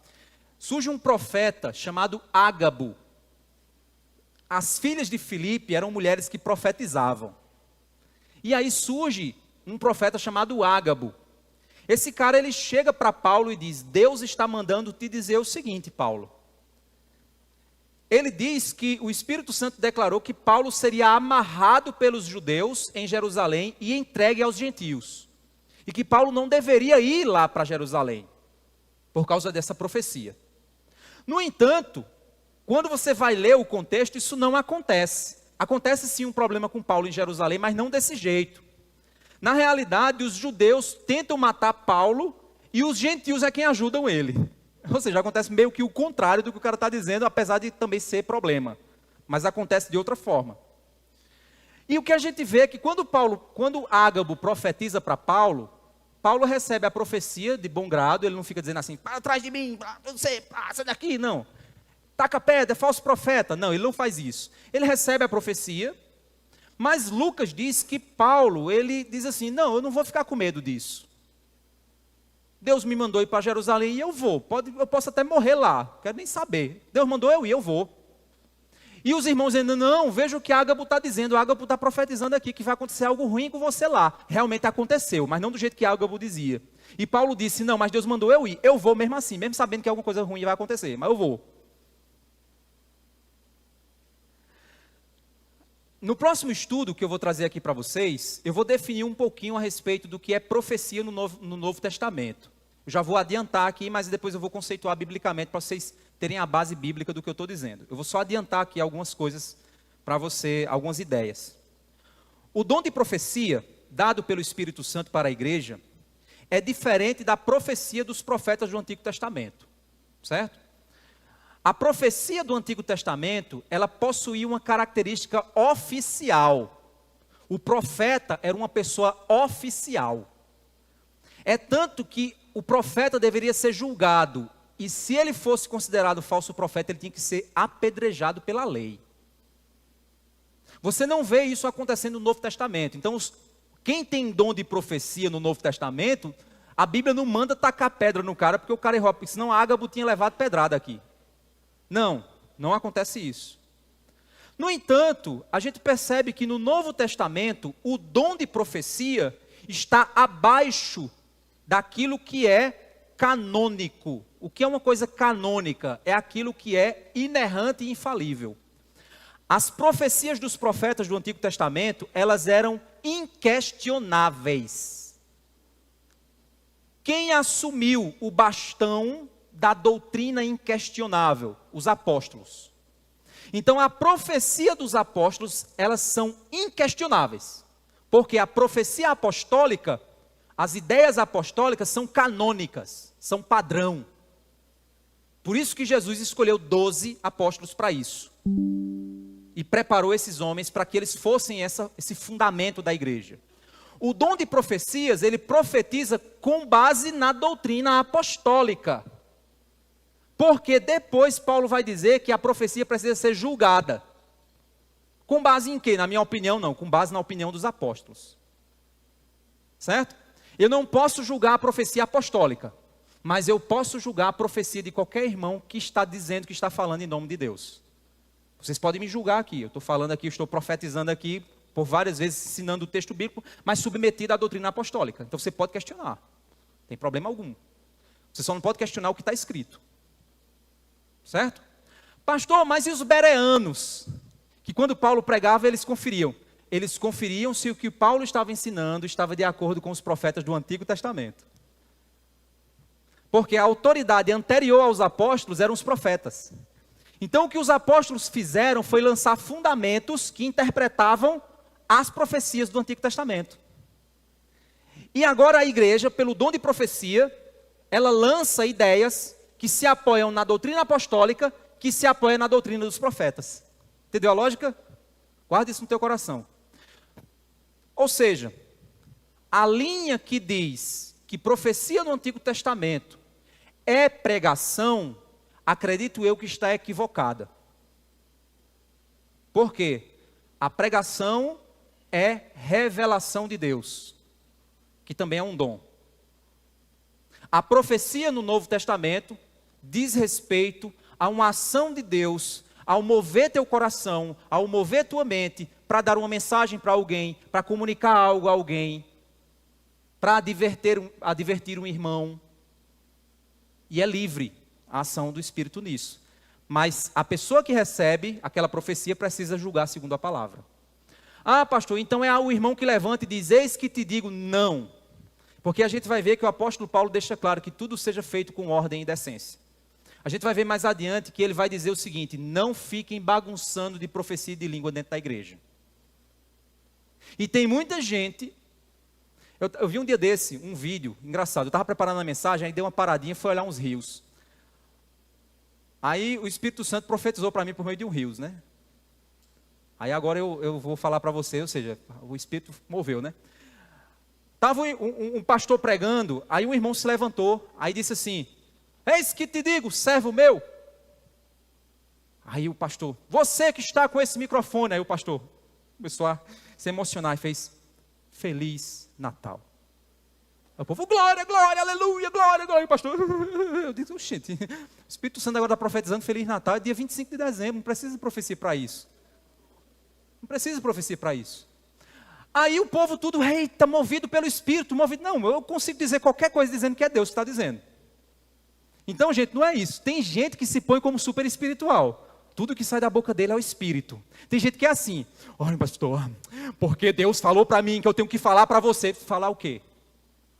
Surge um profeta chamado Ágabo. As filhas de Filipe eram mulheres que profetizavam. E aí surge um profeta chamado Ágabo. Esse cara, ele chega para Paulo e diz, Deus está mandando te dizer o seguinte, Paulo. Ele diz que o Espírito Santo declarou que Paulo seria amarrado pelos judeus em Jerusalém e entregue aos gentios. E que Paulo não deveria ir lá para Jerusalém, por causa dessa profecia. No entanto, quando você vai ler o contexto, isso não acontece. Acontece sim um problema com Paulo em Jerusalém, mas não desse jeito. Na realidade, os judeus tentam matar Paulo e os gentios é quem ajudam ele. Ou seja, acontece meio que o contrário do que o cara está dizendo, apesar de também ser problema. Mas acontece de outra forma. E o que a gente vê é que quando Ágabo profetiza para Paulo, Paulo recebe a profecia de bom grado, ele não fica dizendo assim, para trás de mim, você passa daqui, não. Taca pedra, é falso profeta. Não, ele não faz isso. Ele recebe a profecia, mas Lucas diz que Paulo, ele diz assim, não, eu não vou ficar com medo disso. Deus me mandou ir para Jerusalém e eu vou. Eu posso até morrer lá, quero nem saber. Deus mandou eu ir, eu vou. E os irmãos dizendo, não, veja o que Ágabo está dizendo, Ágabo está profetizando aqui, que vai acontecer algo ruim com você lá. Realmente aconteceu, mas não do jeito que Ágabo dizia. E Paulo disse, não, mas Deus mandou eu ir, eu vou mesmo assim, mesmo sabendo que alguma coisa ruim vai acontecer, mas eu vou. No próximo estudo que eu vou trazer aqui para vocês, eu vou definir um pouquinho a respeito do que é profecia no Novo Testamento. Eu já vou adiantar aqui, mas depois eu vou conceituar biblicamente para vocês terem a base bíblica do que eu estou dizendo. Eu vou só adiantar aqui algumas coisas para você, algumas ideias. O dom de profecia, dado pelo Espírito Santo para a igreja, é diferente da profecia dos profetas do Antigo Testamento, certo? A profecia do Antigo Testamento, ela possuía uma característica oficial. O profeta era uma pessoa oficial. É tanto que o profeta deveria ser julgado, e se ele fosse considerado falso profeta, ele tinha que ser apedrejado pela lei. Você não vê isso acontecendo no Novo Testamento. Então, quem tem dom de profecia no Novo Testamento, a Bíblia não manda tacar pedra no cara, porque o cara errou, porque senão Ágabo tinha levado pedrada aqui. Não, não acontece isso. No entanto, a gente percebe que no Novo Testamento, o dom de profecia está abaixo daquilo que é canônico. O que é uma coisa canônica? É aquilo que é inerrante e infalível. As profecias dos profetas do Antigo Testamento, elas eram inquestionáveis. Quem assumiu o bastão da doutrina inquestionável? Os apóstolos. Então a profecia dos apóstolos, elas são inquestionáveis, porque a profecia apostólica, as ideias apostólicas são canônicas, são padrão. Por isso que Jesus escolheu 12 apóstolos para isso, e preparou esses homens para que eles fossem esse fundamento da igreja. O dom de profecias, ele profetiza com base na doutrina apostólica. Porque depois Paulo vai dizer que a profecia precisa ser julgada. Com base em quê? Na minha opinião, não. Com base na opinião dos apóstolos. Certo? Eu não posso julgar a profecia apostólica, mas eu posso julgar a profecia de qualquer irmão que está dizendo que está falando em nome de Deus. Vocês podem me julgar aqui. Eu estou falando aqui, estou profetizando aqui, por várias vezes ensinando o texto bíblico, mas submetido à doutrina apostólica. Então você pode questionar. Não tem problema algum. Você só não pode questionar o que está escrito. Certo? Pastor, mas e os bereanos? Que quando Paulo pregava, eles conferiam. Eles conferiam se o que Paulo estava ensinando estava de acordo com os profetas do Antigo Testamento. Porque a autoridade anterior aos apóstolos eram os profetas. Então o que os apóstolos fizeram foi lançar fundamentos que interpretavam as profecias do Antigo Testamento. E agora a igreja, pelo dom de profecia, ela lança ideias que se apoiam na doutrina apostólica, que se apoiam na doutrina dos profetas. Entendeu a lógica? Guarda isso no teu coração. Ou seja, a linha que diz que profecia no Antigo Testamento é pregação, acredito eu que está equivocada. Por quê? A pregação é revelação de Deus, que também é um dom. A profecia no Novo Testamento diz respeito a uma ação de Deus, ao mover teu coração, ao mover tua mente, para dar uma mensagem para alguém, para comunicar algo a alguém, para advertir um irmão. E é livre a ação do Espírito nisso. Mas a pessoa que recebe aquela profecia precisa julgar segundo a palavra. Ah, pastor, então é o irmão que levanta e diz, eis que te digo, não. Porque a gente vai ver que o apóstolo Paulo deixa claro que tudo seja feito com ordem e decência. A gente vai ver mais adiante que ele vai dizer o seguinte, não fiquem bagunçando de profecia e de língua dentro da igreja. E tem muita gente, eu vi um dia desse, um vídeo engraçado, eu estava preparando a mensagem, aí dei uma paradinha e fui olhar uns rios. Aí o Espírito Santo profetizou para mim por meio de um rios, né? Aí agora eu vou falar para você, ou seja, o Espírito moveu, né? Estava um pastor pregando, aí um irmão se levantou, aí disse assim, eis que te digo, servo meu. Aí o pastor, você que está com esse microfone, aí o pastor começou a se emocionar e fez, Feliz Natal. O povo, glória, glória, aleluia, glória, glória, pastor. Eu disse, gente, o Espírito Santo agora está profetizando Feliz Natal, é dia 25 de dezembro, não precisa de profecia para isso. Não precisa de profecia para isso. Aí o povo tudo, eita, movido pelo Espírito, movido. Não, eu consigo dizer qualquer coisa dizendo que é Deus que está dizendo. Então, gente, não é isso. Tem gente que se põe como super espiritual. Tudo que sai da boca dele é o Espírito. Tem gente que é assim, olha pastor, porque Deus falou para mim que eu tenho que falar para você. Falar o quê?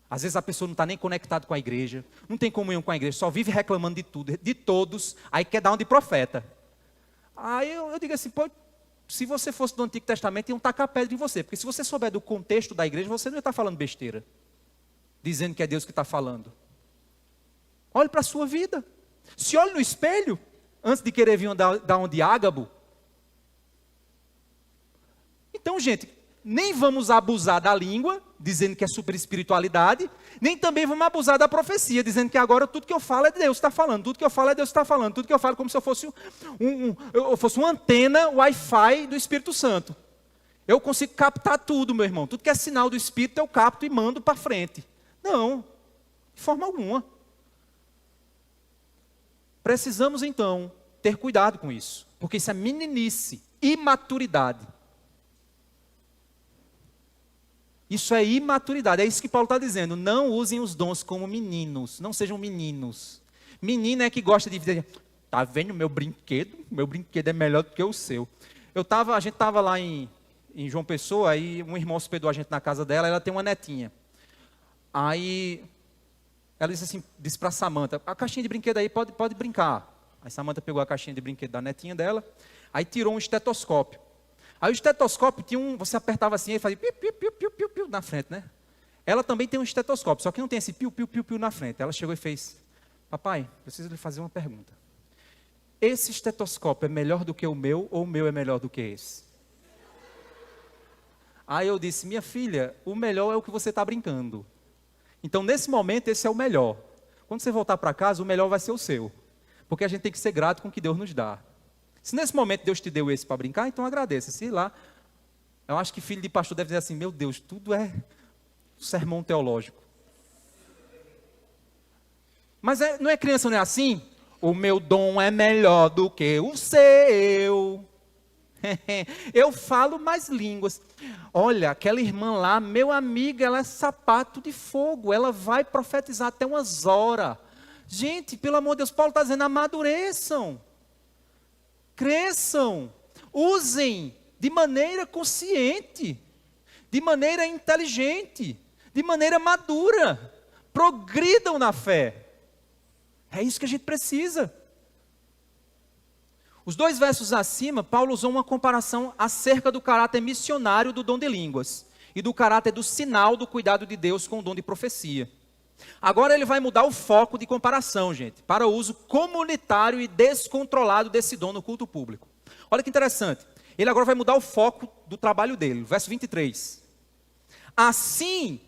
Às vezes a pessoa não está nem conectada com a igreja, não tem comunhão com a igreja, só vive reclamando de tudo, de todos, aí quer dar um de profeta. Aí eu digo assim, pô, se você fosse do Antigo Testamento, iam tacar pedra em você, porque se você souber do contexto da igreja, você não ia estar falando besteira, dizendo que é Deus que está falando. Olhe para a sua vida, se olhe no espelho, antes de querer vir dar um de Ágabo. Então, gente, nem vamos abusar da língua, dizendo que é super espiritualidade, nem também vamos abusar da profecia, dizendo que agora tudo que eu falo é Deus que está falando, tudo que eu falo é Deus que está falando, tudo que eu falo é como se eu fosse, eu fosse uma antena Wi-Fi do Espírito Santo. Eu consigo captar tudo, meu irmão, tudo que é sinal do Espírito eu capto e mando para frente. Não, de forma alguma. Precisamos então ter cuidado com isso, porque isso é meninice, imaturidade. Isso é imaturidade, é isso que Paulo está dizendo. Não usem os dons como meninos, não sejam meninos. Menino é que gosta de dizer, tá vendo meu brinquedo é melhor do que o seu. A gente estava lá em João Pessoa, aí um irmão hospedou a gente na casa dela, ela tem uma netinha. Aí ela disse para Samanta, a caixinha de brinquedo aí pode brincar. Aí Samanta pegou a caixinha de brinquedo da netinha dela, aí tirou um estetoscópio. Aí o estetoscópio tinha você apertava assim, ele fazia piu, piu, piu, piu, piu, piu na frente, né? Ela também tem um estetoscópio, só que não tem esse piu, piu, piu, piu na frente. Ela chegou e fez, papai, preciso lhe fazer uma pergunta. Esse estetoscópio é melhor do que o meu, ou o meu é melhor do que esse? Aí eu disse, minha filha, o melhor é o que você está brincando. Então, nesse momento, esse é o melhor. Quando você voltar para casa, o melhor vai ser o seu. Porque a gente tem que ser grato com o que Deus nos dá. Se nesse momento Deus te deu esse para brincar, então agradeça. Se lá, eu acho que filho de pastor deve dizer assim, meu Deus, tudo é sermão teológico. Mas não é criança, não é assim? O meu dom é melhor do que o seu. Eu falo mais línguas. Olha, aquela irmã lá, meu amigo, ela é sapato de fogo. Ela vai profetizar até umas horas. Gente, pelo amor de Deus, Paulo está dizendo, amadureçam. Cresçam, usem de maneira consciente, de maneira inteligente, de maneira madura, progridam na fé. É isso que a gente precisa. Os 2 versos acima, Paulo usou uma comparação acerca do caráter missionário do dom de línguas e do caráter do sinal do cuidado de Deus com o dom de profecia. Agora ele vai mudar o foco de comparação, gente, para o uso comunitário e descontrolado desse dom no culto público. Olha que interessante. Ele agora vai mudar o foco do trabalho dele. Verso 23. Assim,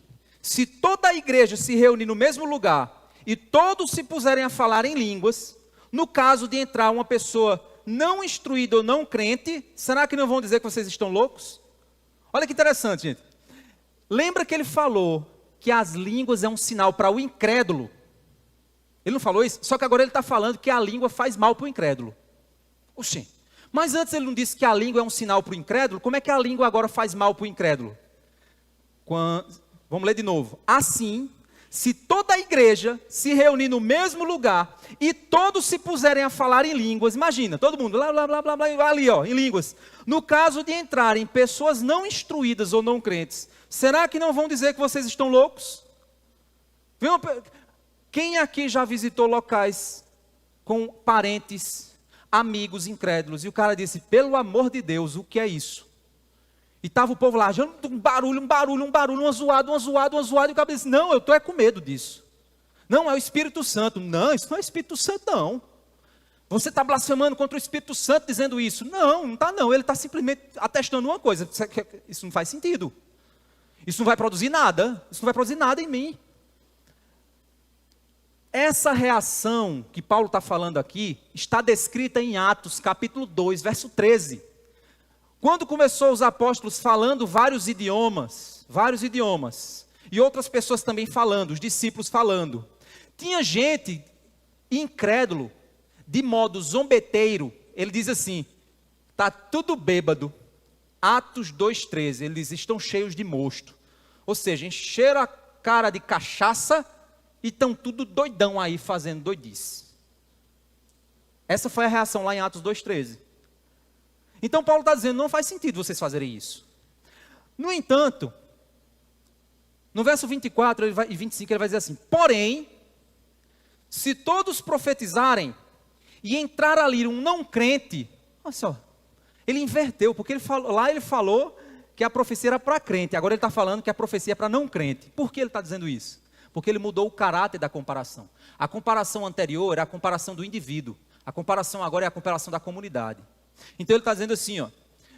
se toda a igreja se reunir no mesmo lugar e todos se puserem a falar em línguas, no caso de entrar uma pessoa não instruída ou não crente, será que não vão dizer que vocês estão loucos? Olha que interessante, gente. Lembra que ele falou que as línguas é um sinal para o incrédulo? Ele não falou isso? Só que agora ele está falando que a língua faz mal para o incrédulo. Oxê, mas antes ele não disse que a língua é um sinal para o incrédulo? Como é que a língua agora faz mal para o incrédulo? Vamos ler de novo. Assim, se toda a igreja se reunir no mesmo lugar e todos se puserem a falar em línguas, imagina, todo mundo, blá, blá, blá, blá, blá, ali, ó, em línguas. No caso de entrarem pessoas não instruídas ou não crentes, será que não vão dizer que vocês estão loucos? Quem aqui já visitou locais com parentes, amigos incrédulos, e o cara disse, pelo amor de Deus, o que é isso? E estava o povo lá, um barulho, uma zoada, e o cara disse, não, eu estou com medo disso. Não, é o Espírito Santo. Não, isso não é Espírito Santo, não. Você está blasfemando contra o Espírito Santo dizendo isso. Não, não está não, ele está simplesmente atestando uma coisa, isso não faz sentido. Isso não vai produzir nada, em mim. Essa reação que Paulo está falando aqui, está descrita em Atos, capítulo 2, verso 13. Quando começou os apóstolos falando vários idiomas, E outras pessoas também falando, os discípulos falando. Tinha gente incrédulo, de modo zombeteiro. Ele diz assim, está tudo bêbado. Atos 2,13, ele diz, estão cheios de mosto. Ou seja, encheram a cara de cachaça e estão tudo doidão aí, fazendo doidice. Essa foi a reação lá em Atos 2,13. Então Paulo está dizendo, não faz sentido vocês fazerem isso. No entanto, no verso 24 e 25 ele vai dizer assim, porém, se todos profetizarem e entrar ali um não crente, olha só, ele inverteu, porque lá ele falou que a profecia era para crente, agora ele está falando que a profecia é para não crente. Por que ele está dizendo isso? Porque ele mudou o caráter da comparação. A comparação anterior era a comparação do indivíduo, a comparação agora é a comparação da comunidade. Então ele está dizendo assim, ó,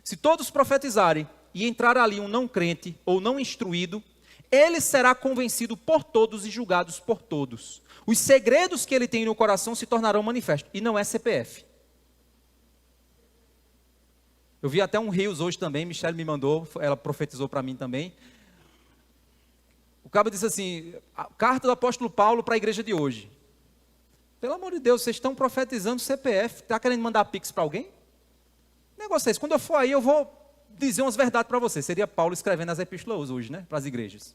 se todos profetizarem e entrar ali um não crente ou não instruído, ele será convencido por todos e julgado por todos. Os segredos que ele tem no coração se tornarão manifestos. E não é CPF. Eu vi até um Rios hoje também, Michelle me mandou, ela profetizou para mim também. O cabo disse assim, a carta do apóstolo Paulo para a igreja de hoje. Pelo amor de Deus, vocês estão profetizando CPF, está querendo mandar pix para alguém? O negócio é esse, quando eu for aí eu vou dizer umas verdades para vocês. Seria Paulo escrevendo as epístolas hoje, né, para as igrejas.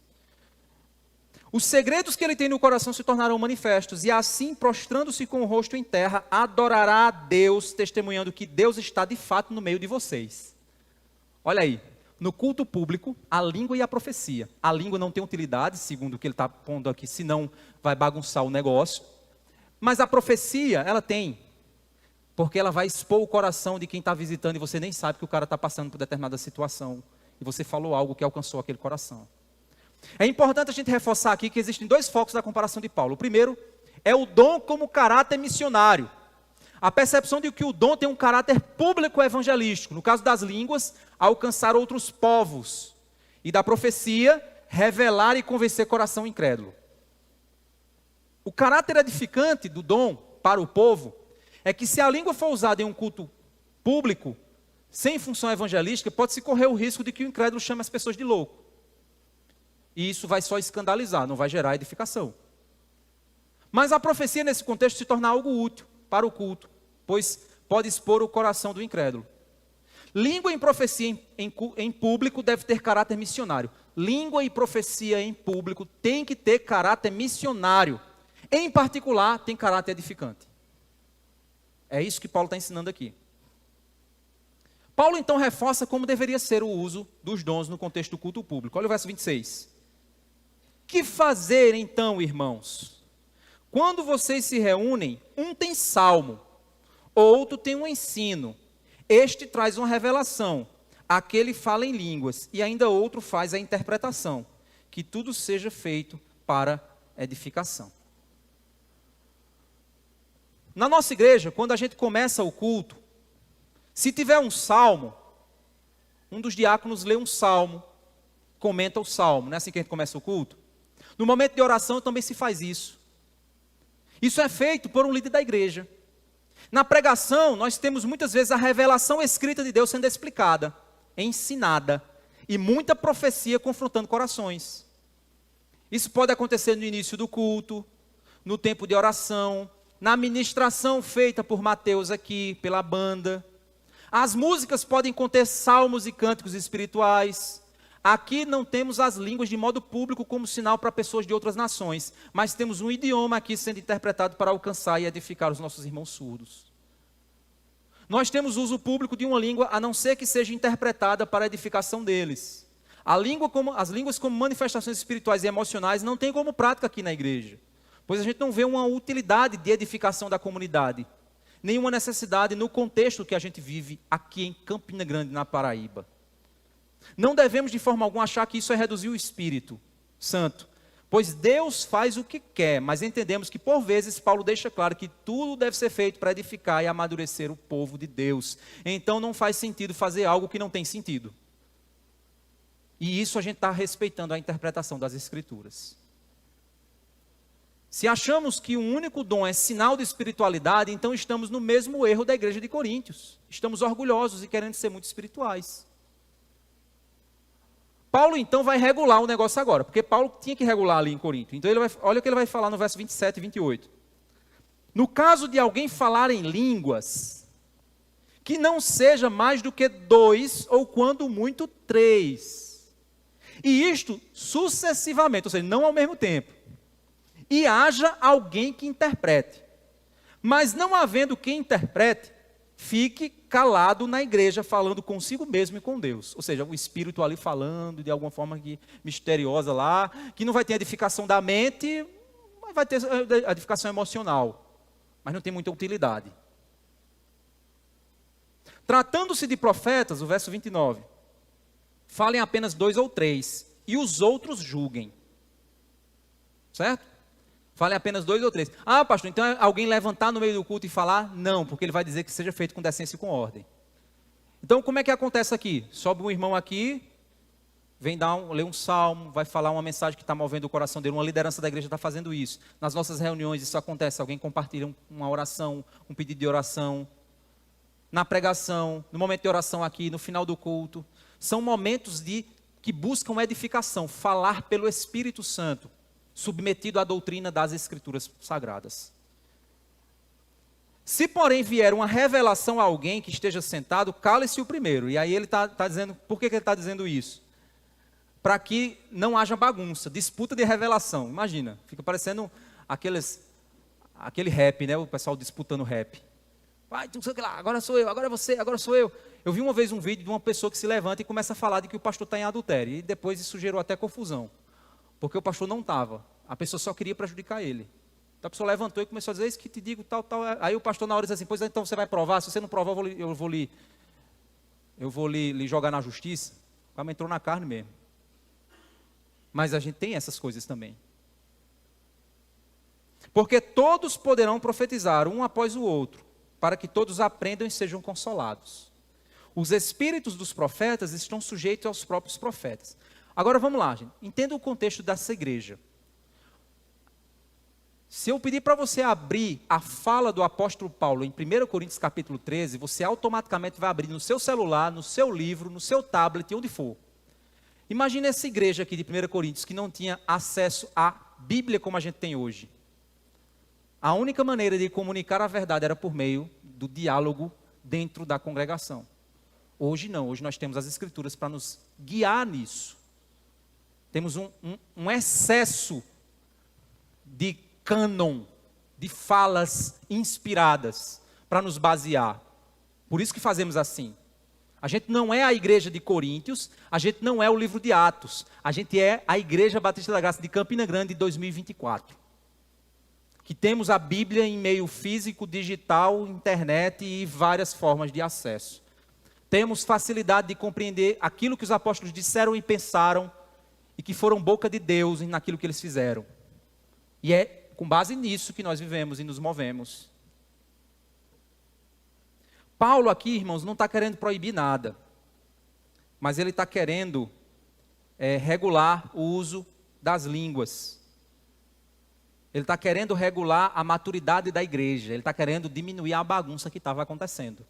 Os segredos que ele tem no coração se tornarão manifestos, e assim, prostrando-se com o rosto em terra, adorará a Deus, testemunhando que Deus está de fato no meio de vocês. Olha aí, no culto público, a língua e a profecia. A língua não tem utilidade, segundo o que ele está pondo aqui, senão vai bagunçar o negócio. Mas a profecia, ela tem, porque ela vai expor o coração de quem está visitando, e você nem sabe que o cara está passando por determinada situação, e você falou algo que alcançou aquele coração. É importante a gente reforçar aqui que existem dois focos da comparação de Paulo. O primeiro é o dom como caráter missionário. A percepção de que o dom tem um caráter público evangelístico. No caso das línguas, alcançar outros povos. E da profecia, revelar e convencer coração incrédulo. O caráter edificante do dom para o povo é que se a língua for usada em um culto público, sem função evangelística, pode-se correr o risco de que o incrédulo chame as pessoas de louco. E isso vai só escandalizar, não vai gerar edificação. Mas a profecia nesse contexto se torna algo útil para o culto, pois pode expor o coração do incrédulo. Língua e profecia em público deve ter caráter missionário. Língua e profecia em público tem que ter caráter missionário. Em particular, tem caráter edificante. É isso que Paulo está ensinando aqui. Paulo então reforça como deveria ser o uso dos dons no contexto do culto público. Olha o verso 26. Que fazer então, irmãos? Quando vocês se reúnem, um tem salmo, outro tem um ensino, este traz uma revelação, aquele fala em línguas, e ainda outro faz a interpretação. Que tudo seja feito para edificação. Na nossa igreja, quando a gente começa o culto, se tiver um salmo, um dos diáconos lê um salmo, comenta o salmo, não é assim que a gente começa o culto? No momento de oração também se faz isso. Isso é feito por um líder da igreja. Na pregação, nós temos muitas vezes a revelação escrita de Deus sendo explicada, ensinada, e muita profecia confrontando corações. Isso pode acontecer no início do culto, no tempo de oração, na ministração feita por Mateus aqui, pela banda. As músicas podem conter salmos e cânticos espirituais. Aqui não temos as línguas de modo público como sinal para pessoas de outras nações, mas temos um idioma aqui sendo interpretado para alcançar e edificar os nossos irmãos surdos. Nós temos uso público de uma língua, a não ser que seja interpretada para a edificação deles. As línguas como manifestações espirituais e emocionais não tem como prática aqui na igreja, pois a gente não vê uma utilidade de edificação da comunidade, nenhuma necessidade no contexto que a gente vive aqui em Campina Grande, na Paraíba. Não devemos de forma alguma achar que isso é reduzir o Espírito Santo, pois Deus faz o que quer, mas entendemos que por vezes Paulo deixa claro que tudo deve ser feito para edificar e amadurecer o povo de Deus. Então não faz sentido fazer algo que não tem sentido. E isso a gente está respeitando a interpretação das Escrituras. Se achamos que o único dom é sinal de espiritualidade, então estamos no mesmo erro da igreja de Coríntios. Estamos orgulhosos e querendo ser muito espirituais. Paulo então vai regular o negócio agora, porque Paulo tinha que regular ali em Corinto. Então olha o que ele vai falar no verso 27 e 28. No caso de alguém falar em línguas, que não seja mais do que 2, ou quando muito 3. E isto sucessivamente, ou seja, não ao mesmo tempo. E haja alguém que interprete. Mas não havendo quem interprete, fique calado na igreja, falando consigo mesmo e com Deus. Ou seja, o Espírito ali falando de alguma forma misteriosa lá, que não vai ter edificação da mente, mas vai ter edificação emocional. Mas não tem muita utilidade. Tratando-se de profetas, o verso 29, falem apenas 2 ou 3, e os outros julguem. Certo? Falem apenas 2 ou 3. Ah, pastor, então é alguém levantar no meio do culto e falar? Não, porque ele vai dizer que seja feito com decência e com ordem. Então, como é que acontece aqui? Sobe um irmão aqui, vem ler um salmo, vai falar uma mensagem que está movendo o coração dele, uma liderança da igreja está fazendo isso. Nas nossas reuniões isso acontece, alguém compartilha uma oração, um pedido de oração. Na pregação, no momento de oração aqui, no final do culto. São momentos que buscam edificação, falar pelo Espírito Santo, submetido à doutrina das Escrituras Sagradas. Se, porém, vier uma revelação a alguém que esteja sentado, cale-se o primeiro. E aí ele está dizendo, por que ele está dizendo isso? Para que não haja bagunça, disputa de revelação. Imagina, fica parecendo aquele rap, né? O pessoal disputando rap. Vai, não sei o que lá, agora sou eu, agora é você, agora sou eu. Eu vi uma vez um vídeo de uma pessoa que se levanta e começa a falar de que o pastor está em adultério. E depois isso gerou até confusão. Porque o pastor não estava. A pessoa só queria prejudicar ele. Então a pessoa levantou e começou a dizer, isso que te digo, tal, tal. Aí o pastor na hora disse assim, pois então você vai provar, se você não provar, eu vou lhe jogar na justiça. O cara entrou na carne mesmo. Mas a gente tem essas coisas também. Porque todos poderão profetizar, um após o outro, para que todos aprendam e sejam consolados. Os espíritos dos profetas estão sujeitos aos próprios profetas. Agora vamos lá, gente. Entenda o contexto dessa igreja. Se eu pedir para você abrir a fala do apóstolo Paulo em 1 Coríntios capítulo 13, você automaticamente vai abrir no seu celular, no seu livro, no seu tablet, onde for. Imagina essa igreja aqui de 1 Coríntios que não tinha acesso à Bíblia como a gente tem hoje. A única maneira de comunicar a verdade era por meio do diálogo dentro da congregação. Hoje não, hoje nós temos as Escrituras para nos guiar nisso. Temos um excesso de cânon, de falas inspiradas para nos basear. Por isso que fazemos assim. A gente não é a igreja de Coríntios, a gente não é o livro de Atos, a gente é a Igreja Batista da Graça de Campina Grande de 2024. Que temos a Bíblia em meio físico, digital, internet e várias formas de acesso. Temos facilidade de compreender aquilo que os apóstolos disseram e pensaram, e que foram boca de Deus naquilo que eles fizeram. E é com base nisso que nós vivemos e nos movemos. Paulo aqui, irmãos, não está querendo proibir nada, mas ele está querendo regular o uso das línguas. Ele está querendo regular a maturidade da igreja, ele está querendo diminuir a bagunça que estava acontecendo.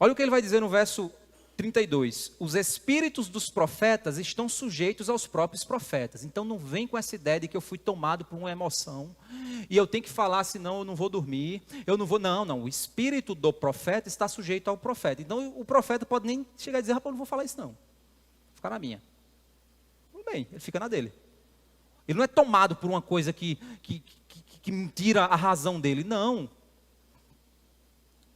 Olha o que ele vai dizer no verso 32. Os espíritos dos profetas estão sujeitos aos próprios profetas. Então não vem com essa ideia de que eu fui tomado por uma emoção e eu tenho que falar, senão eu não vou dormir, eu não vou, não, o espírito do profeta está sujeito ao profeta. Então o profeta pode nem chegar a dizer, rapaz, eu não vou falar isso não, vou ficar na minha. Tudo bem, ele fica na dele. Ele não é tomado por uma coisa que tira a razão dele, não.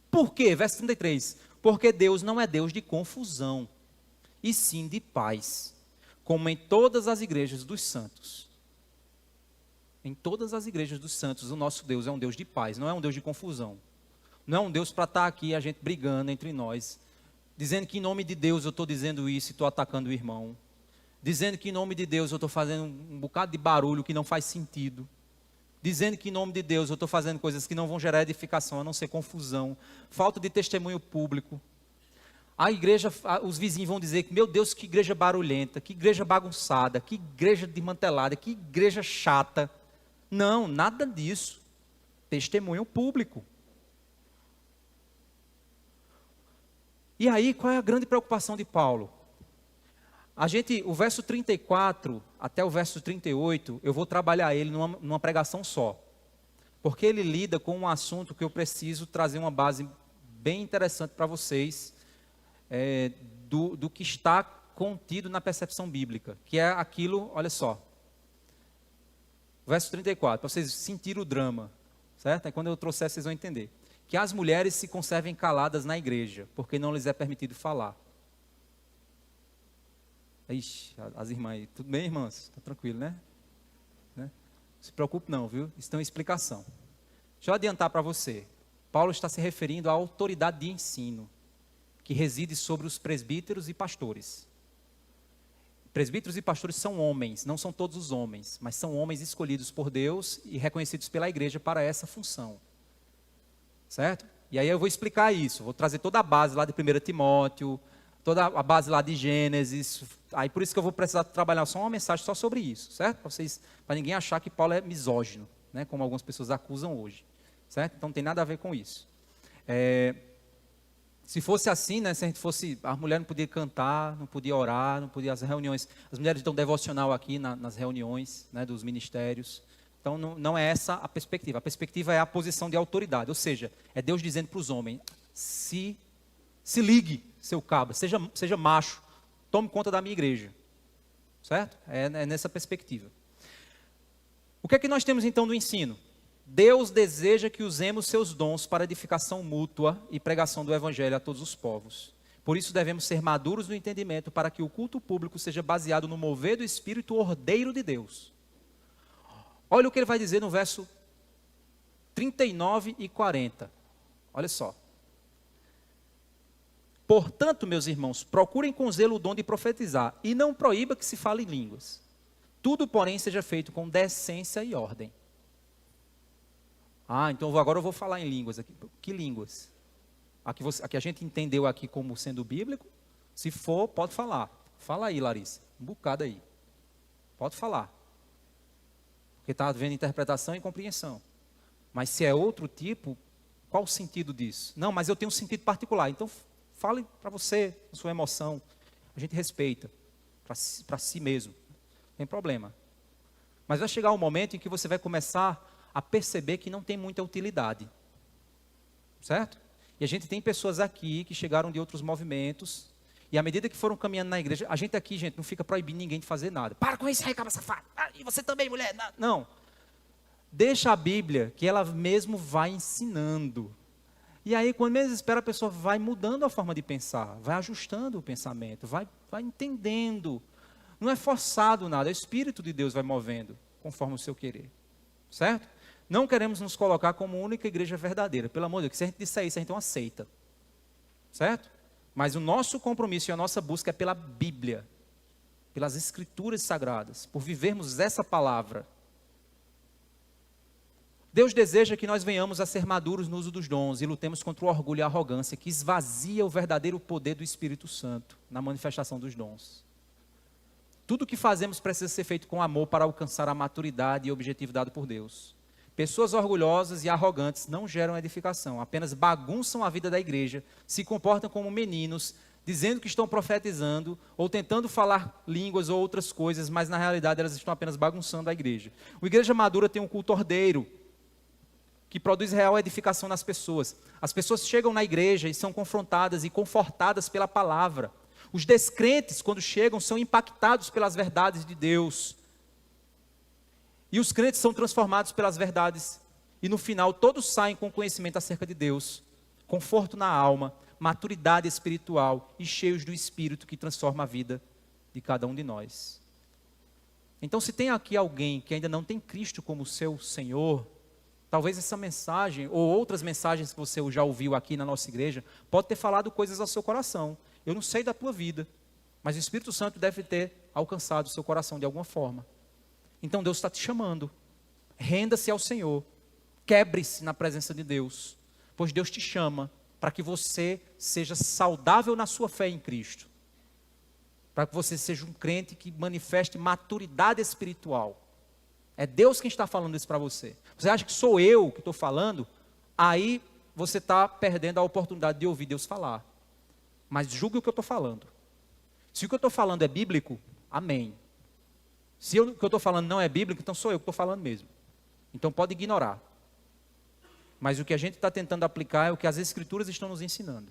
Por quê? Verso 33. Porque Deus não é Deus de confusão, e sim de paz, como em todas as igrejas dos santos. Em todas as igrejas dos santos, o nosso Deus é um Deus de paz, não é um Deus de confusão. Não é um Deus para estar aqui, a gente brigando entre nós, dizendo que em nome de Deus eu estou dizendo isso e estou atacando o irmão. Dizendo que em nome de Deus eu estou fazendo um bocado de barulho que não faz sentido. Dizendo que em nome de Deus eu estou fazendo coisas que não vão gerar edificação, a não ser confusão. Falta de testemunho público. A igreja, os vizinhos vão dizer que, meu Deus, que igreja barulhenta, que igreja bagunçada, que igreja desmantelada, que igreja chata. Não, nada disso. Testemunho público. E aí, qual é a grande preocupação de Paulo? o verso 34 até o verso 38, eu vou trabalhar ele numa pregação só. Porque ele lida com um assunto que eu preciso trazer uma base bem interessante para vocês, do que está contido na percepção bíblica, que é aquilo, olha só, verso 34, para vocês sentirem o drama, certo? Aí quando eu trouxer, vocês vão entender. Que as mulheres se conservem caladas na igreja, porque não lhes é permitido falar. Ixi, as irmãs aí, tudo bem, irmãs? Está tranquilo, né? Não se preocupe não, viu? Isso tem uma explicação. Deixa eu adiantar para você. Paulo está se referindo à autoridade de ensino, que reside sobre os presbíteros e pastores. Presbíteros e pastores são homens, não são todos os homens, mas são homens escolhidos por Deus e reconhecidos pela igreja para essa função. Certo? E aí eu vou explicar isso, vou trazer toda a base lá de 1 Timóteo, toda a base lá de Gênesis. Aí por isso que eu vou precisar trabalhar só uma mensagem só sobre isso, certo? Para ninguém achar que Paulo é misógino, né? Como algumas pessoas acusam hoje, certo? Então não tem nada a ver com isso. Se fosse assim, né? Se a gente fosse, a mulher não podia cantar, não podia orar, não podia as reuniões. As mulheres dão devocional aqui nas reuniões, né, dos ministérios. Então não é essa a perspectiva. A perspectiva é a posição de autoridade, ou seja, é Deus dizendo para os homens: se ligue, seu cabra, seja macho, tome conta da minha igreja, certo? É nessa perspectiva. O que é que nós temos então do ensino? Deus deseja que usemos seus dons para edificação mútua e pregação do evangelho a todos os povos. Por isso devemos ser maduros no entendimento para que o culto público seja baseado no mover do Espírito ordeiro de Deus. Olha o que ele vai dizer no verso 39 e 40. Olha só. Portanto, meus irmãos, procurem com zelo o dom de profetizar e não proíba que se fale em línguas. Tudo, porém, seja feito com decência e ordem. Então agora eu vou falar em línguas aqui. Que línguas? A que a gente entendeu aqui como sendo bíblico? Se for, pode falar. Fala aí, Larissa. Um bocado aí. Pode falar. Porque está havendo interpretação e compreensão. Mas se é outro tipo, qual o sentido disso? Não, mas eu tenho um sentido particular. Então, fale para você, a sua emoção. A gente respeita. Para si mesmo. Não tem problema. Mas vai chegar um momento em que você vai começar a perceber que não tem muita utilidade. Certo? E a gente tem pessoas aqui que chegaram de outros movimentos. E à medida que foram caminhando na igreja, a gente aqui, gente, não fica proibindo ninguém de fazer nada. Para com isso aí, cabra safado. E você também, mulher. Não. Deixa a Bíblia, que ela mesmo vai ensinando. E aí, quando menos espera, a pessoa vai mudando a forma de pensar, vai ajustando o pensamento, vai entendendo. Não é forçado nada, é o Espírito de Deus vai movendo, conforme o seu querer. Certo? Não queremos nos colocar como única igreja verdadeira. Pelo amor de Deus, que se a gente disser isso, a gente não aceita. Certo? Mas o nosso compromisso e a nossa busca é pela Bíblia, pelas Escrituras Sagradas, por vivermos essa palavra. Deus deseja que nós venhamos a ser maduros no uso dos dons e lutemos contra o orgulho e a arrogância que esvazia o verdadeiro poder do Espírito Santo na manifestação dos dons. Tudo o que fazemos precisa ser feito com amor para alcançar a maturidade e o objetivo dado por Deus. Pessoas orgulhosas e arrogantes não geram edificação, apenas bagunçam a vida da igreja, se comportam como meninos, dizendo que estão profetizando, ou tentando falar línguas ou outras coisas, mas na realidade elas estão apenas bagunçando a igreja. A igreja madura tem um culto ordeiro, que produz real edificação nas pessoas. As pessoas chegam na igreja e são confrontadas e confortadas pela palavra. Os descrentes, quando chegam, são impactados pelas verdades de Deus. E os crentes são transformados pelas verdades. E no final, todos saem com conhecimento acerca de Deus, conforto na alma, maturidade espiritual e cheios do Espírito que transforma a vida de cada um de nós. Então, se tem aqui alguém que ainda não tem Cristo como seu Senhor, talvez essa mensagem, ou outras mensagens que você já ouviu aqui na nossa igreja, pode ter falado coisas ao seu coração. Eu não sei da tua vida, mas o Espírito Santo deve ter alcançado o seu coração de alguma forma. Então Deus está te chamando. Renda-se ao Senhor. Quebre-se na presença de Deus. Pois Deus te chama para que você seja saudável na sua fé em Cristo. Para que você seja um crente que manifeste maturidade espiritual. É Deus quem está falando isso para você. Você acha que sou eu que estou falando? Aí você está perdendo a oportunidade de ouvir Deus falar. Mas julgue o que eu estou falando. Se o que eu estou falando é bíblico, amém. Se o que eu estou falando não é bíblico, então sou eu que estou falando mesmo. Então pode ignorar. Mas o que a gente está tentando aplicar é o que as Escrituras estão nos ensinando.